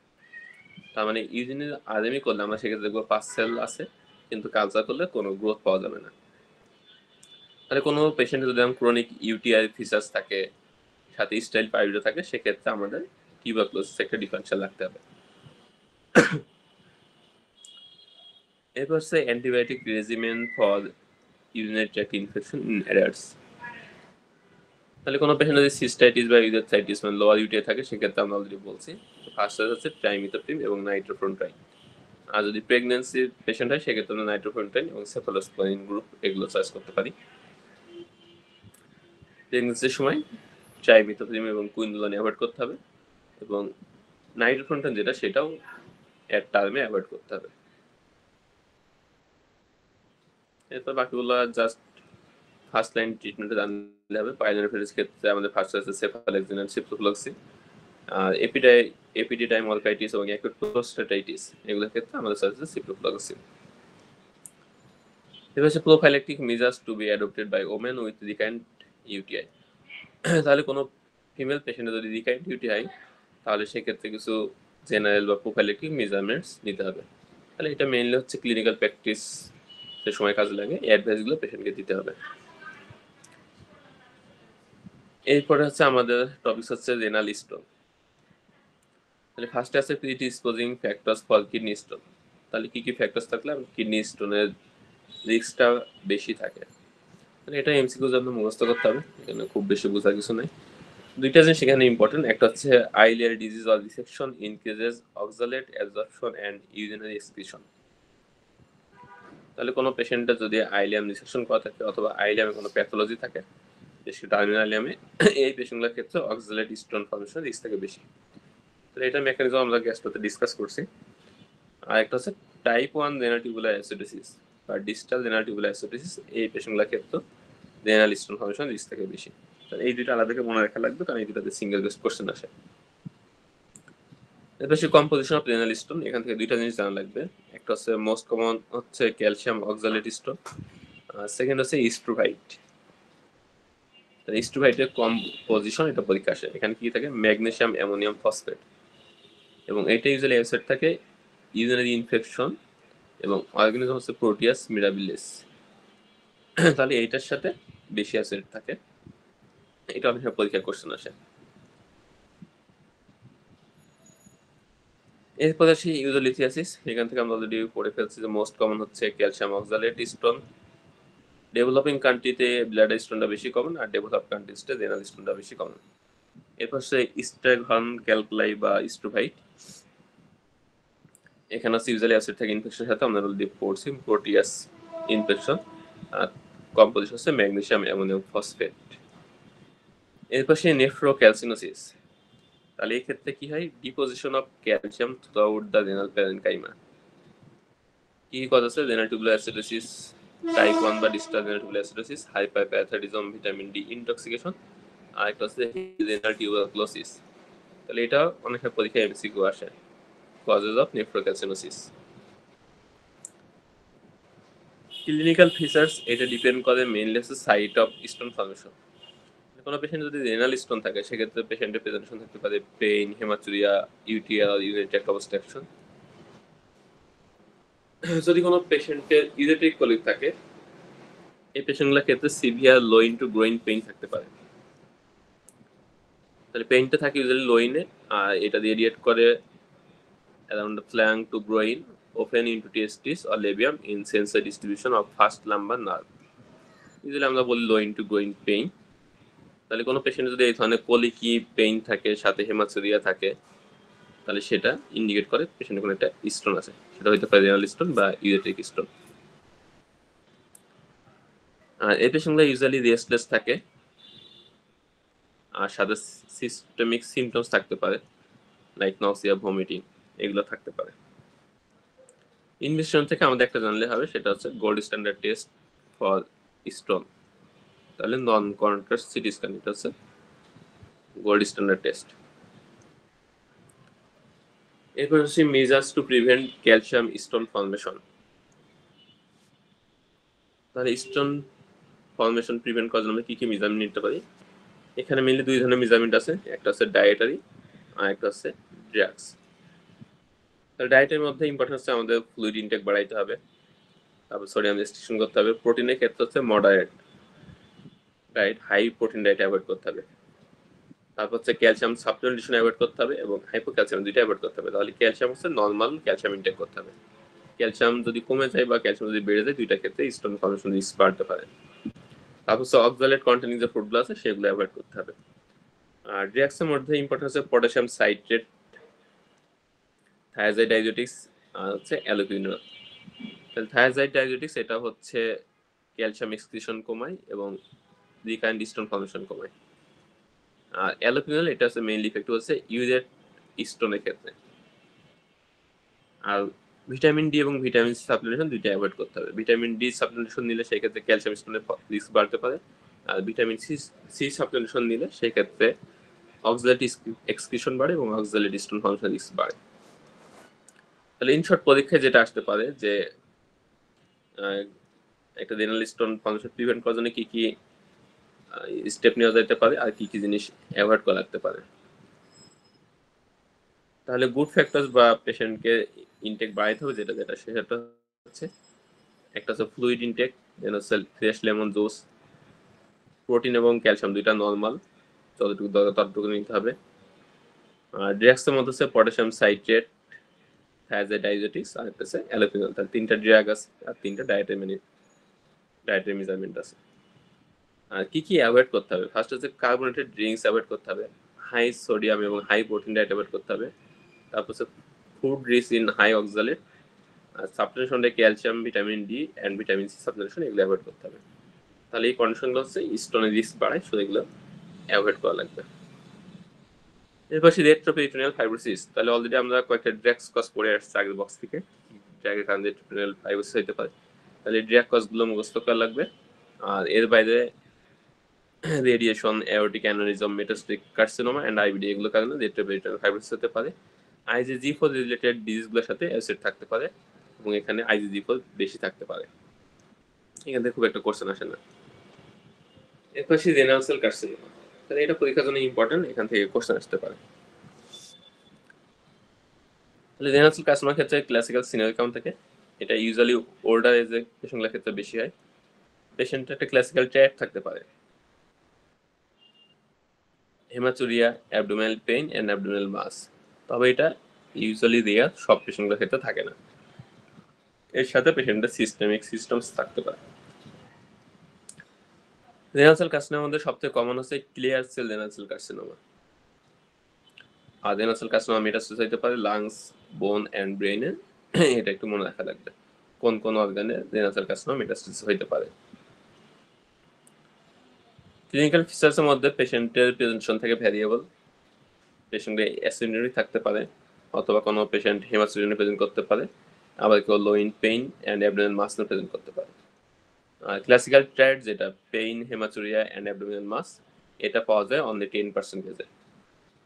তার মানে ইউরিনের আরএমই করলে আমরা সেক্ষেত্রে দেখবো পাস সেল আছে, কিন্তু কালচার করলে কোনো গ্রোথ পাওয়া যাবে না। তাহলে কোনো পেশেন্টের যদি ক্রনিক ইউটিআই ফিচার্স থাকে, সাথে স্টেরাইল পাইউরিয়া থাকে, সেক্ষেত্রে আমাদের টিউবারকুলোসিস একটা ডিফারেন্সিয়াল রাখতে হবে। এরপর হচ্ছে antibiotic regimen for urinary tract infection in adults. তাহলে কোনো পেশেন্ট যদি সিস্টাইটিস বা ইউরেথাইটিস মানে লোয়ার ইউটিআই থাকে সেক্ষেত্রে আমরা অলরেডি বলছি ফার্স্ট হচ্ছে ট্রাইমিথোপ্রিম এবং নাইট্রোফ্রন্টাইন। আর যদি প্রেগনেন্সির পেশেন্ট হয় সেক্ষেত্রে আমরা নাইট্রোফ্রন্টাইন এবং সেফালোস্পোরিন গ্রুপ এগুলো চয়েস করতে পারি। প্রেগনেন্সির সময় ট্রাইমিথোপ্রিম এবং কুইনোলোন অ্যাভয়েড করতে হবে এবং নাইট্রোফ্রন্টাইন যেটা সেটাও এর টার্মে অ্যাভয়েড করতে হবে। এরপর বাকিগুলো জাস্ট ফার্স্ট লাইন ট্রিটমেন্টে জানলে হবে। পাইলোনেফ্রাইটিস ক্ষেত্রে আমাদের ফার্স্ট আছে সেফালেক্সিন, সিপ্রোফ্লক্সিন। আর এপিডিডাইমলকাইটিস এবং অ্যাকুট প্রোস্টাটাইটিস এগুলোর ক্ষেত্রে আমাদের আছে সিপ্রোফ্লক্সিন। এবার হচ্ছে prophylactic measures to be adopted by women with recurrent UTI. তাহলে কোনো ফিমেল পেশেন্টের যদি রিকারেন্ট ইউটিআই তাহলে সেক্ষেত্রে কিছু জেনারেল বা প্রোফাইলেটিক মেজারমেন্টস নিতে হবে। তাহলে এটা মেইনলি হচ্ছে ক্লিনিক্যাল প্র্যাকটিস যে সময় কাজে লাগে, এই অ্যাডভাইসগুলো পেশেন্টকে দিতে হবে। এরপরে হচ্ছে আমাদের টপিক হচ্ছে রেনাল স্টোন। তাহলে ফার্স্টে আছে predisposing factors for kidney stone. তাহলে কি কি ফ্যাক্টরস থাকলে কিডনি স্টোনের রিস্কটা বেশি থাকে। তাহলে এটা এমসিকিউ জন্য মুখস্থ করতে হবে, এখানে খুব বেশি বোঝার কিছু নাই। দুইটা জিনিস এখানে ইম্পর্টেন্ট, একটা হচ্ছে ileal disease or dissection increases oxalate absorption and urinary excretion. তাহলে কোনো পেশেন্টের যদি আইলিয়াম ডিসেকশন করা থাকে অথবা আইলিয়ামে কোনো প্যাথোলজি থাকে, বেশি টার্মিনাল আইলিয়ামে, এই পেশেন্টগুলোর ক্ষেত্রে অক্সালেট স্টোন ফর্মেশনের রিস্ক থাকে বেশি। তাহলে এটা মেকানিজম আমরা গ্যাস্ট্রোতে ডিসকাস করছি। আর একটা হচ্ছে টাইপ 1 রেনাল টিউবুলার অ্যাসিডোসিস বা ডিস্টাল রেনাল টিউবুলার অ্যাসিডোসিস, এই পেশেন্টগুলোর ক্ষেত্রে রেনাল স্টোন ফর্মেশন রিস্ক থাকে বেশি। তাহলে এই দুটো আলাদা করে মনে রাখা লাগবে, কারণ এই দুটাতে সিঙ্গেল বেস্ট কোশ্চেন আসে। এরপর কম্পোজিশন অফ রেনাল স্টোন, এখান থেকে দুইটা জিনিস জানা লাগবে। একটা হচ্ছে মোস্ট কমন হচ্ছে ক্যালসিয়াম অক্সালেট স্টোন, সেকেন্ড হচ্ছে স্ট্রোভাইট। স্ট্রোভাইটের কম্পোজিশন এটা পরীক্ষা আসে, এখানে কি থাকে ম্যাগনেসিয়াম অ্যামোনিয়াম ফসফেট, এবং এটা ইউজুয়ালি অ্যাসিড থাকে ইউরিনারি ইনফেকশন, এবং অর্গানিজম হচ্ছে প্রোটিয়াস মিরাবিলিস। তাহলে এইটার সাথে বেশি অ্যাসিড থাকে, এটা অনেক পরীক্ষার কোশ্চেন আসে। এরপর আসি ইউজোলিথিয়াসিস, এখান থেকে আমরা অলরেডি পড়ে ফেলছি যে মোস্ট কমন হচ্ছে ক্যালসিয়াম অক্সালেট স্টোন। ডেভেলপিং কান্ট্রিতে ব্লাড স্টোনটা বেশি কমন, আর ডেভেলপ কান্ট্রিজতে রেনাল স্টোনটা বেশি কমন। এরপর হচ্ছে স্ট্রাগহন ক্যালকুলাই বা স্ট্রোভাইট, এখানে হচ্ছে ইউজুয়ালি অ্যাসিড থাকে ইনফেকশনের সাথে, আমরা অলরেডি পড়ছি প্রোটিয়াস ইনফেকশন, আর কম্পোজিশন হচ্ছে ম্যাগনেসিয়াম অ্যামোনিয়াম ফসফেট। এরপর সেই নেফ্রোক্যালসিনোসিস, তাহলে এই ক্ষেত্রে কি হয় deposition of calcium throughout the renal parenchyma. কি কজ আছে রেনাল টিউবুলার অ্যাসিডোসিস, টাইপ 1 বা distal renal tubular acidosis, hyperparathyroidism, vitamin D intoxication, আর একটা হচ্ছে রেনাল টিউবারকুলোসিস। তাহলে এটা অনেক পরীক্ষায় এমসিকিউ আসে, causes of nephrocalcinosis. Clinical features এটা ডিপেন্ড করে মেইনলি হচ্ছে সাইট অফ স্টোন ফর্মেশন। কোনো পেশেন্ট যদি রেনাল স্টোন থাকে সেক্ষেত্রে পেশেন্টের প্রেজেন্টেশন থাকতে পারে pain, haematuria, UTR, urinary tract obstruction. যদি কোনো পেশেন্টের ইউরেটিক কলিক থাকে, এই পেশেন্টগুলোর ক্ষেত্রে severe loin to groin pain থাকতে পারে। তাহলে পেইনটা থাকে ইউজুয়ালি লোইনে, আর এটা দিয়ে রেডিয়েট করে around the flank to groin, open into testis or labium in sensor distribution of first lumbar nerve. Usually আমরা বলি লোইন টু গ্রোইন পেইন। তাহলে কোনো পেশেন্ট যদি এই ধরনের কলিকি পেইন থাকে, সাথে হেমাচুরিয়া থাকে, তাহলে সেটা ইন্ডিকেট করে পেশেন্টের কোনো একটা স্টোন আছে, সেটা হইতে পারে রেনাল স্টোন বা ইউরেটিক স্টোন। আর এই পেশেন্টগুলো ইউজুয়ালি রেস্টলেস থাকে, আর সাথে সিস্টেমিক সিমটমস থাকতে পারে লাইক নসিয়া, ভমিটিং, এগুলো থাকতে পারে। ইনভেস্টিগেশন থেকে আমাদের একটা জানলে হবে, সেটা হচ্ছে gold standard test for stone. তাহলে নন কন্ট্রাস্ট সিটি স্ক্যান, এটা হচ্ছে গোল্ড স্ট্যান্ডার্ড টেস্ট। এরপর হচ্ছে measures to prevent calcium stone formation. তাহলে স্টোন ফর্মেশন প্রিভেন্ট করার জন্য কি কি মেজারমেন্ট নিতে পারি? এখানে মেনলি দুই ধরনের মেজারমেন্ট আছে, একটা হচ্ছে ডায়েটারি আর একটা হচ্ছে ড্রাগস। তাহলে ডায়েটের মধ্যে ইম্পর্টেন্ট হচ্ছে আমাদের ফ্লুইড ইনটেক বাড়াইতে হবে, তারপর সোডিয়াম রেস্ট্রিকশন করতে হবে। প্রোটিনের ক্ষেত্রে হচ্ছে moderate diet, high protein diet avoid করতে হবে। তারপর হচ্ছে ক্যালসিয়াম সাপ্লিমেন্টেশন অ্যাভয়েড করতে হবে, এবং হাইপোক্যালসিয়াম দুইটা অ্যাভয়েড করতে হবে। তাহলে ক্যালসিয়াম হচ্ছে নর্মাল ক্যালসিয়াম ইনটেক করতে হবে। ক্যালসিয়াম যদি কমে যায় বা ক্যালসিয়াম যদি বেড়ে যায়, দুইটা ক্ষেত্রে স্টোন ফর্মেশন রিস্ক বাড়তে পারে। তারপর হচ্ছে অক্সালেট কন্টেনিং যে ফুডগুলো আছে সেগুলো অ্যাভয়েড করতে হবে। আর ড্রাগসের মধ্যে ইম্পর্টেন্ট হচ্ছে পটাশিয়াম সাইট্রেট, থায়াজাইড ডাইজোটিক্স, আর হচ্ছে অ্যালোপিউরিনল। তাহলে থায়াজাইড ডাইজোটিক্স এটা হচ্ছে ক্যালসিয়াম এক্সক্রিশন কমায় এবং রিকারেন্ট স্টোন ফর্মেশন কমায়। আর অ্যালোপিউরিনল এটা হচ্ছে মেইনলি ইফেক্ট হচ্ছে ইউরেট স্টোনের ক্ষেত্রে। আর ভিটামিন ডি এবং ভিটামিন সি সাপ্লিমেন্টেশন দুইটা অ্যাভয়েড করতে হবে। ভিটামিন ডি সাপ্লিমেন্টেশন নিলে সেই ক্ষেত্রে ক্যালসিয়াম স্টোনের রিস্ক বাড়তে পারে, আর ভিটামিন সি সাপ্লিমেন্টেশন নিলে সেই ক্ষেত্রে অক্সালেট এক্সক্রিশন বাড়ে এবং অক্সালেট স্টোন ফর্মেশন রিস্ক বাড়ে। তাহলে ইন শর্ট পরীক্ষায় যেটা আসতে পারে যে একটা রেনাল স্টোন ফর্মেশন প্রিভেন্ট করার জন্য কি কি স্টেপ নেওয়া যেতে পারে আর কি কি জিনিস অ্যাভয়েড করা লাগতে পারে। তাহলে গুড ফ্যাক্টরস বা পেশেন্টকে ইনটেক বাড়াইতে হবে, যেটা যেটা সেটা হচ্ছে একটা হচ্ছে ফ্লুইড ইনটেক, দেন হচ্ছে ফ্রেশ লেমন জুস, প্রোটিন এবং ক্যালসিয়াম দুইটা নর্মাল, যতটুকু দরকার ততটুকু নিতে হবে। আর ড্রাগসের মধ্যে হচ্ছে পটাশিয়াম সাইট্রেট, থায়াজাইডাইজেটিক্স, আর হচ্ছে অ্যালোফিনল। তাহলে 3টা ড্রাগ আছে আর 3টা ডায়েটারি মেজারমেন্ট আছে। আর কি কি অ্যাভয়েড করতে হবে? ফার্স্ট হচ্ছে কার্বোনেটেড ড্রিঙ্কস অ্যাভয়েড করতে হবে, হাই সোডিয়াম এবং হাই প্রোটিন ডায়েট অ্যাভয়েড করতে হবে। তারপর হচ্ছে food rich in high oxalate, আর supplementation calcium, vitamin D and vitamin C supplementation, এগুলো অ্যাভয়েড করতে হবে। তাহলে এই কন্ডিশনগুলো হচ্ছে স্টোনের রিস্ক বাড়ায়, শুধু এগুলো অ্যাভয়েড করা লাগবে। এরপর রেট্রোপেরিটোনিয়াল ফাইব্রোসিস, তাহলে অলরেডি আমরা কয়েকটা ড্রাগস কজ পড়ে আসছে আগের বক্স থেকে, ড্রাগের কারণে রেট্রোপেরিটোনিয়াল ফাইব্রোসিস হতে পারে। তাহলে ড্রাগ কজগুলো মুখস্থ করা লাগবে। আর এর বাইরে radiation, aortic aneurysm, metastatic carcinoma and IBD, এগুলো কারণে রেট্রোপেরিটোনিয়াল ফাইব্রোসিস হতে পারে। আইজিজি4 রিলেটেড ডিজিজগুলোর সাথে অ্যাসোসিয়েট থাকতে পারে এবং এখানে আইজিজি4 বেশি থাকতে পারে। এখান থেকে খুব একটা কোশ্চেন আসে না। এরপর রেনাল সেল কার্সিনোমা, তাহলে এটা পরীক্ষার জন্য ইম্পর্টেন্ট, এখান থেকে কোশ্চেন আসতে পারে। তাহলে রেনাল সেল কার্সিনোমার ক্ষেত্রে ক্লাসিক্যাল সিনারিও কেমন থাকে? এটা ইউজুয়ালি ওল্ডার এজে পেশেন্টগুলোর ক্ষেত্রে বেশি হয়। পেশেন্টের একটা ক্লাসিক্যাল ট্র্যাট থাকতে পারে, haematuria, abdominal pain and abdominal mass. তবে এটা ইউজুয়ালি রেয়ার, সব পেশেন্টগুলোর ক্ষেত্রে থাকে না। এর সাথে পেশেন্টের সিস্টেমিক সিস্টেমস থাকতে পারে। রেনাল সেল কার্সিনোমার মধ্যে সবথেকে কমন হচ্ছে clear cell renal cell carcinoma. আর রেনাল সেল কার্সিনোমা মেটাস্টেস হতে পারে লাংস, বোন অ্যান্ড ব্রেইনে। এটা একটু মনে রাখা লাগবে, কোন কোন অর্গানে রেনাল সেল কার্সিনোমা মেটাস্টেস হতে পারে। ক্লিনিক্যাল ফিচার্সের মধ্যে পেশেন্টের প্রেজেন্টেশন থেকে ভ্যারিয়েবল, পেশেন্টে অ্যাসিডিটি থাকতে পারে, অথবা কোনো পেশেন্ট হেমাচুরিয়া প্রেজেন্ট করতে পারে, আবার কেউ loin pain and abdominal mass present করতে পারে। আর ক্লাসিক্যাল ট্র্যাট যেটা pain, haematuria and abdominal mass, এটা পাওয়া যায় অনলি 10%।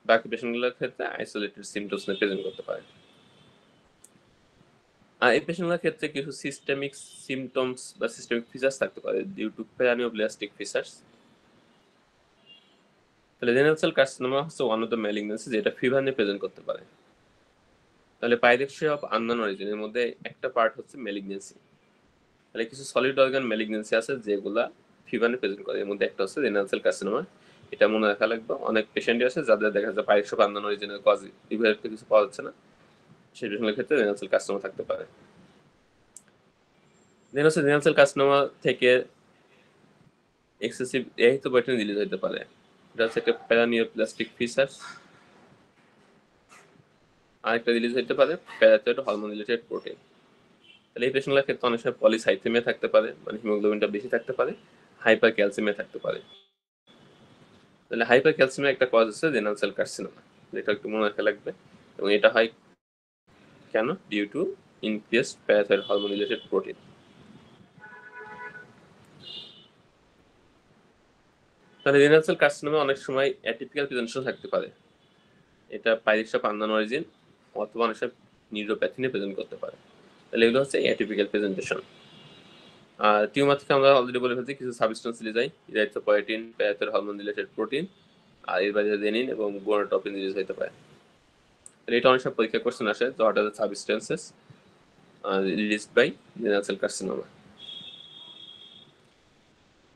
বাকি পেশেন্টগুলোর ক্ষেত্রে আইসোলেটেড সিমটমস নিয়ে প্রেজেন্ট করতে পারে। আর এই পেশেন্টগুলোর ক্ষেত্রে কিছু সিস্টেমিক সিমটমস বা সিস্টেমিক ফিচার্স থাকতে পারে ডিউ টু প্যানিওপ্লাস্টিক ফিচার্স। তাহলে রেনাল সেল কার্সিনোমা হচ্ছে ওয়ান অফ দ্য ম্যালিগন্যান্সি যেটা ফিভার নিয়ে প্রেজেন্ট করতে পারে। তাহলে পাইরেক্সিয়া অফ আননোন অরিজিন এর মধ্যে একটা পার্ট হচ্ছে ম্যালিগন্যান্সি। তাহলে কিছু সলিড অর্গান ম্যালিগন্যান্সি আছে যেগুলা ফিভার নিয়ে প্রেজেন্ট করে, এর মধ্যে একটা হচ্ছে রেনাল সেল কার্সিনোমা। এটা মনে রাখা লাগবে। অনেক পেশেন্টই আছে যাদের দেখা যায় পাইরেক্সিয়া অফ আননোন অরিজিনের কজ লিভারের কিছু পাওয়া যাচ্ছে না, সেই পেশেন্টের ক্ষেত্রে রেনাল সেল কার্সিনোমা থাকতে পারে। দেন হচ্ছে রেনাল সেল কার্সিনোমা থেকে এক্সেসিভ এরিথ্রোপয়েটিন রিলিজ হতে পারে। এটা হচ্ছে একটা প্যারানিওপ্লাস্টিক ফিচার। আরেকটা রিলিজ হতে পারে প্যারাথাইরয়েড হরমোন রিলেটেড প্রোটিন। তাহলে এই পেশেন্টগুলোর ক্ষেত্রে অনেক সময় পলিসাইথেমিয়া থাকতে পারে, মানে হিমোগ্লোবিনটা বেশি থাকতে পারে, হাইপার ক্যালসিমিয়া থাকতে পারে। তাহলে হাইপার ক্যালসিমিয়া একটা কজ আছে রেনাল সেল কার্সিনোমা, যেটা একটু মনে রাখা লাগবে। এবং এটা হয় কেন? Due to increased parathyroid hormone related protein. তাহলে রেনাল সেল কার্সিনোমা অনেক সময় অ্যাটিপিক্যাল প্রেজেন্টেশন থাকতে পারে। এটা পাইরেক্সিয়া অফ আননোন অরিজিন অথবা অনেক সময় নিউরোপ্যাথি নিয়ে প্রেজেন্ট করতে পারে। তাহলে এগুলো হচ্ছে অ্যাটিপিক্যাল প্রেজেন্টেশন। আর টিউমার থেকে আমরা অলরেডি বলে ফেলছি কিছু সাবস্টেন্স রিলিজ হয়, ইরাইথ্রোপয়েটিন, প্যারাথাইরয়েড হরমোন রিলেটেড প্রোটিন, আর এর বাইরে রেনিন এবং গোনাডোট্রপিন রিলিজ হতে পারে। তাহলে এটা অনেক সময় পরীক্ষা কোশ্চেন আসে, তো what are the substances released by renal cell carcinoma.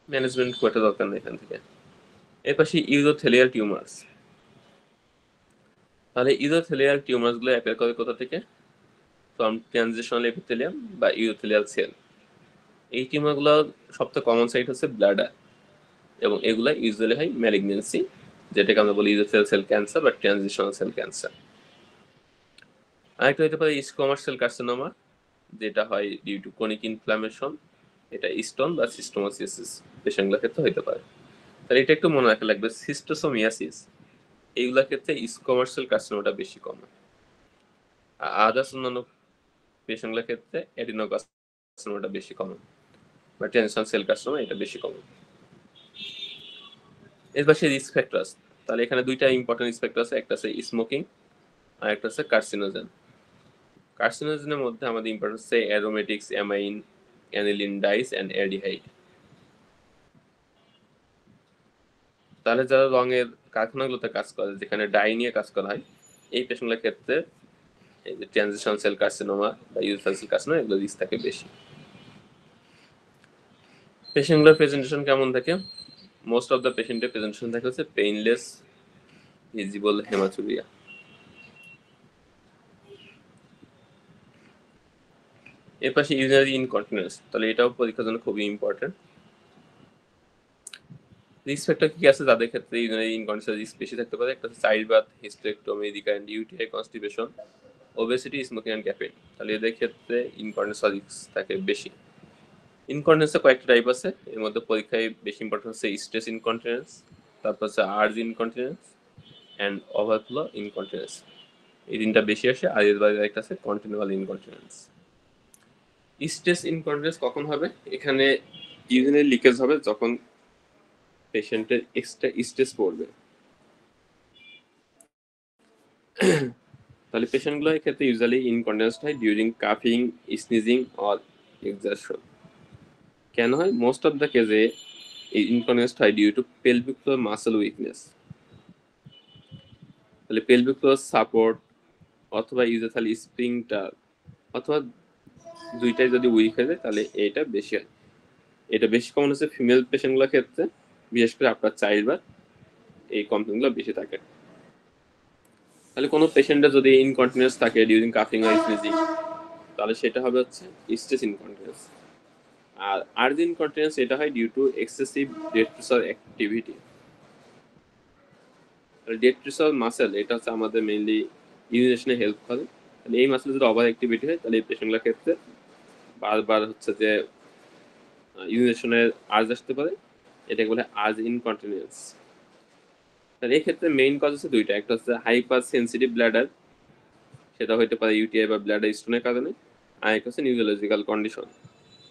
Management খুব একটা দরকার নেই এখান থেকে। এর পাশে ইউরোথেলিয়াল টিউমার্স। তাহলে ইউরোথেলিয়াল টিউমার্স গুলো অ্যাপিয়ার করে কোথা থেকে? ফ্রম ট্রানজিশনাল এপিথেলিয়াম বা ইউরোথেলিয়াল সেল। এই টিউমারগুলো সবথেকে কমন সাইট হচ্ছে ব্লাডার, এবং এগুলা ইউজুয়ালি হয় ম্যালিগনেন্সি, যেটাকে আমরা বলি ইউরোথেলিয়াল সেল ক্যান্সার বা ট্রানজিশনাল সেল ক্যান্সার। আরেকটা হতে পারে স্কোমাস সেল কার্সিনোমা, যেটা হয় ডিউ টু ক্রনিক ইনফ্লামেশন। এটা স্টোন বা সিস্টোমাসিস পেশেন্টগুলোর ক্ষেত্রে হতে পারে। তাহলে এটা একটু মনে রাখা লাগবে, সিস্টোসোমিয়াসিস এইগুলোর ক্ষেত্রে স্কোমাস সেল কার্সিনোমাটা বেশি কমন। আর আদার্স অন্যান্য পেশেন্টগুলোর ক্ষেত্রে অ্যাডিনোকার্সিনোমাটা বেশি কমন, বা ট্রানজিশনাল সেল কার্সিনোমা এটা বেশি কমন। এর পাশে রিস্ক ফ্যাক্টর আছে। তাহলে এখানে দুইটা ইম্পর্টেন্ট রিস্ক ফ্যাক্টর আছে, একটা আছে স্মোকিং আর একটা আছে কার্সিনোজেন। কার্সিনোজেনের মধ্যে আমাদের ইম্পর্টেন্ট আছে aromatics, amine, aniline dyes and aldehyde. তাহলে যারা রঙের কারখানাগুলোতে কাজ করে, যেখানে ডাই নিয়ে কাজ করা হয়, এই পেশেন্টগুলোর ক্ষেত্রে এই যে ট্রানজিশন সেল কার্সিনোমা বা ইউরোথেল সেল কার্সিনোমা এগুলো রিস্ক থাকে বেশি। পেশেন্টগুলোর প্রেজেন্টেশন কেমন থাকে? মোস্ট অফ দ্য পেশেন্টের প্রেজেন্টেশন থাকে হচ্ছে পেইনলেস ভিজিবল হেমাচুরিয়া। এর পাশে ইউরিনারি ইনকন্টিনেন্স, তাহলে এটাও পরীক্ষার জন্য খুবই ইম্পর্টেন্ট। রিস্ক ফ্যাক্টর কি আছে যাদের ক্ষেত্রে ইউরিনারি ইনকন্টিনেন্স রিস্ক বেশি থাকতে পারে? একটা হচ্ছে child birth, hysterectomy, recurrent UTI, constipation, obesity, smoking and caffeine. তাহলে এদের ক্ষেত্রে ইনকন্টিনেন্স রিস্ক থাকে বেশি। ইনকন্টিনেন্সের কয়েকটা টাইপ আছে, এর মধ্যে পরীক্ষায় বেশি ইম্পর্টেন্ট হচ্ছে স্ট্রেস ইনকন্টিনেন্স, তারপর হচ্ছে urge incontinence and overflow incontinence. এই তিনটা বেশি আসে। আর এর বাইরে একটা আছে কন্টিনিউয়াল ইনকন্টিনেন্স। স্ট্রেস ইনকন্টিনেন্স কখন হবে? এখানে ইউরিনের লিকেজ হবে যখন পেশেন্টের এক্সট্রা স্ট্রেস পড়বে। তাহলে পেশেন্টগুলোর ক্ষেত্রে ইউজুয়ালি ইনকন্টিনেন্স হয় ডিউরিং কাফিং, স্নিজিং অর এক্সারশন। কেন হয়? মোস্ট অফ দ্য কেজে এই ইনকন্টিনেন্স হয় due to pelvic floor muscle weakness. তাহলে পেলভিক ফ্লোর সাপোর্ট অথবা ইউজেথাল স্প্রিংটার অথবা দুইটাই যদি উইক হয়ে যায় তাহলে এটা বেশি হয়। এটা বেশি কমন হচ্ছে ফিমেল পেশেন্টগুলোর ক্ষেত্রে, বিশেষ করে আপনার চাইল্ড বার্থ এই কমপ্লেনগুলো বেশি থাকে। তাহলে কোনো পেশেন্টের যদি ইনকন্টিনেন্স থাকে ডিউরিং কাফিং আর স্নিজিং, তাহলে সেটা হবে হচ্ছে স্ট্রেস ইনকন্টিনেন্স। আর আর্জ ইনকন্টিনেন্স এটা হয় due to excessive detrusor activity. Detrusor muscle এটা হচ্ছে আমাদের মেইনলি ইউরিনেশনে হেল্প করে। তাহলে এই মাসেল যদি ওভার অ্যাক্টিভিটি হয় তাহলে এই পেশেন্টগুলোর ক্ষেত্রে বারবার হচ্ছে যে ইউরিনেশনের আর্জ আসতে পারে, এটাকে বলে আর্জ ইনকন্টিনেন্স। তাহলে এই ক্ষেত্রে মেইন কজ হচ্ছে দুইটা, একটা হচ্ছে হাইপার সেন্সিটিভ ব্ল্যাডার, সেটা হইতে পারে ইউটিআই বা ব্ল্যাডার স্টোনের কারণে, আর একটা হচ্ছে নিউরোলজিক্যাল কন্ডিশন।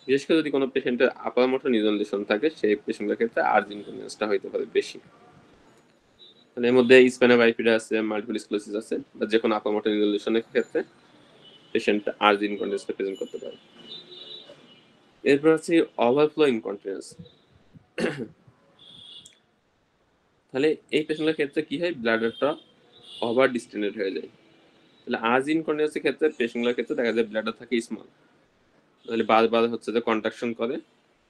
বিশেষ করে যদি কোনো পেশেন্টের আপার মোটর নিউরন লেশন থাকে সেই পেশেন্টের ক্ষেত্রে আর্জ ইনকন্টিনেন্সটা হইতে পারে বেশি। তাহলে এর মধ্যে স্পাইনাল বাইপিডা আছে, মাল্টিপল স্ক্লেরোসিস আছে, বা যে কোনো আপার মোটর নিউরন লেশনের ক্ষেত্রে পেশেন্ট আর্জ ইনকন্টিনেন্সটা প্রেজেন্ট করতে পারে। এরপর হচ্ছে ওভারফ্লো ইনকন্টিনেন্স। তাহলে এই পেশেন্টের ক্ষেত্রে কি হয়? ব্লাডারটা ওভার ডিস্টেন্ডেড হয়ে যায়। তাহলে আর্জ ইনকন্টিনেন্সের ক্ষেত্রে পেশেন্টগুলোর ক্ষেত্রে দেখা যায় ব্লাডার থাকে স্মল, তাহলে বারবার হচ্ছে যে কন্ট্রাকশন করে।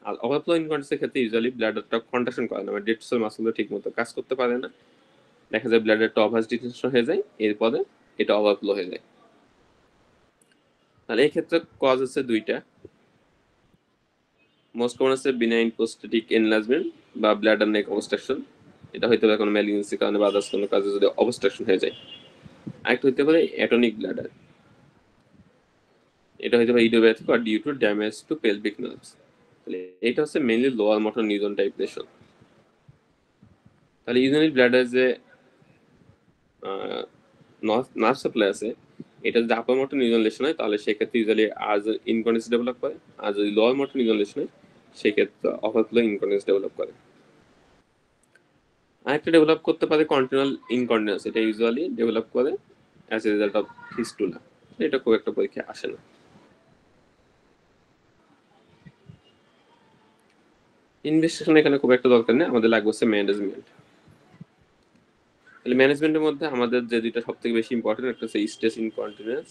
আর ওভারফ্লো ইনকন্টিনেন্সের ক্ষেত্রে ইউজুয়ালি ব্লাডারটা কন্ট্রাকশন করে না, মানে ডেট্রিসাল মাসলগুলো ঠিক মতো কাজ করতে পারে না, দেখা যায় ব্লাডারটা ওভার ডিটেনশন হয়ে যায়, এরপরে এটা ওভারফ্লো হয়ে যায়। তাহলে এই ক্ষেত্রে কজ হচ্ছে দুইটা। মোস্ট কমন হচ্ছে বিনাইন প্রোস্টেটিক এনলার্জমেন্ট বা ব্লাডার নেক অবস্ট্রাকশন, এটা হইতে পারে কোনো ম্যালিগনেন্সির কারণে বা আদার্স কোনো কাজে যদি অবস্ট্রাকশন হয়ে যায়। আরেকটা হইতে পারে অ্যাটনিক ব্লাডার, এটা হইতে পারে ইডিওপ্যাথিক আর due to damage to pelvic nerves. তাহলে এটা হচ্ছে mainly lower motor neuron type lesion. তাহলে ইউরিনারি ব্লাডার যে নার্ভ সাপ্লাই আছে, এটা যদি আপার মোটর নিউরন লেশন হয় তাহলে সেক্ষেত্রে ইউজুয়ালি আজ ইনকন্টিনেন্স ডেভেলপ করে, আর যদি লোয়ার মোটর নিউরন লেশন হয় সেক্ষেত্রে ওভারফ্লো ইনকন্টিনেন্স ডেভেলপ করে। আরেকটা ডেভেলপ করতে পারে কন্টিনিউয়াল ইনকন্টিনেন্স, এটা ইউজুয়ালি ডেভেলপ করে as a result of fistula, এটা খুব একটা পরীক্ষা আসে না। ইনভেস্টিগেশন এখানে খুব একটা দরকার নেই, আমাদের লাগবে হচ্ছে ম্যানেজমেন্ট। তাহলে ম্যানেজমেন্টের মধ্যে আমাদের যে দুইটা সব থেকে বেশি ইম্পর্টেন্ট, একটা হচ্ছে স্ট্রেস ইনকন্টিনেন্স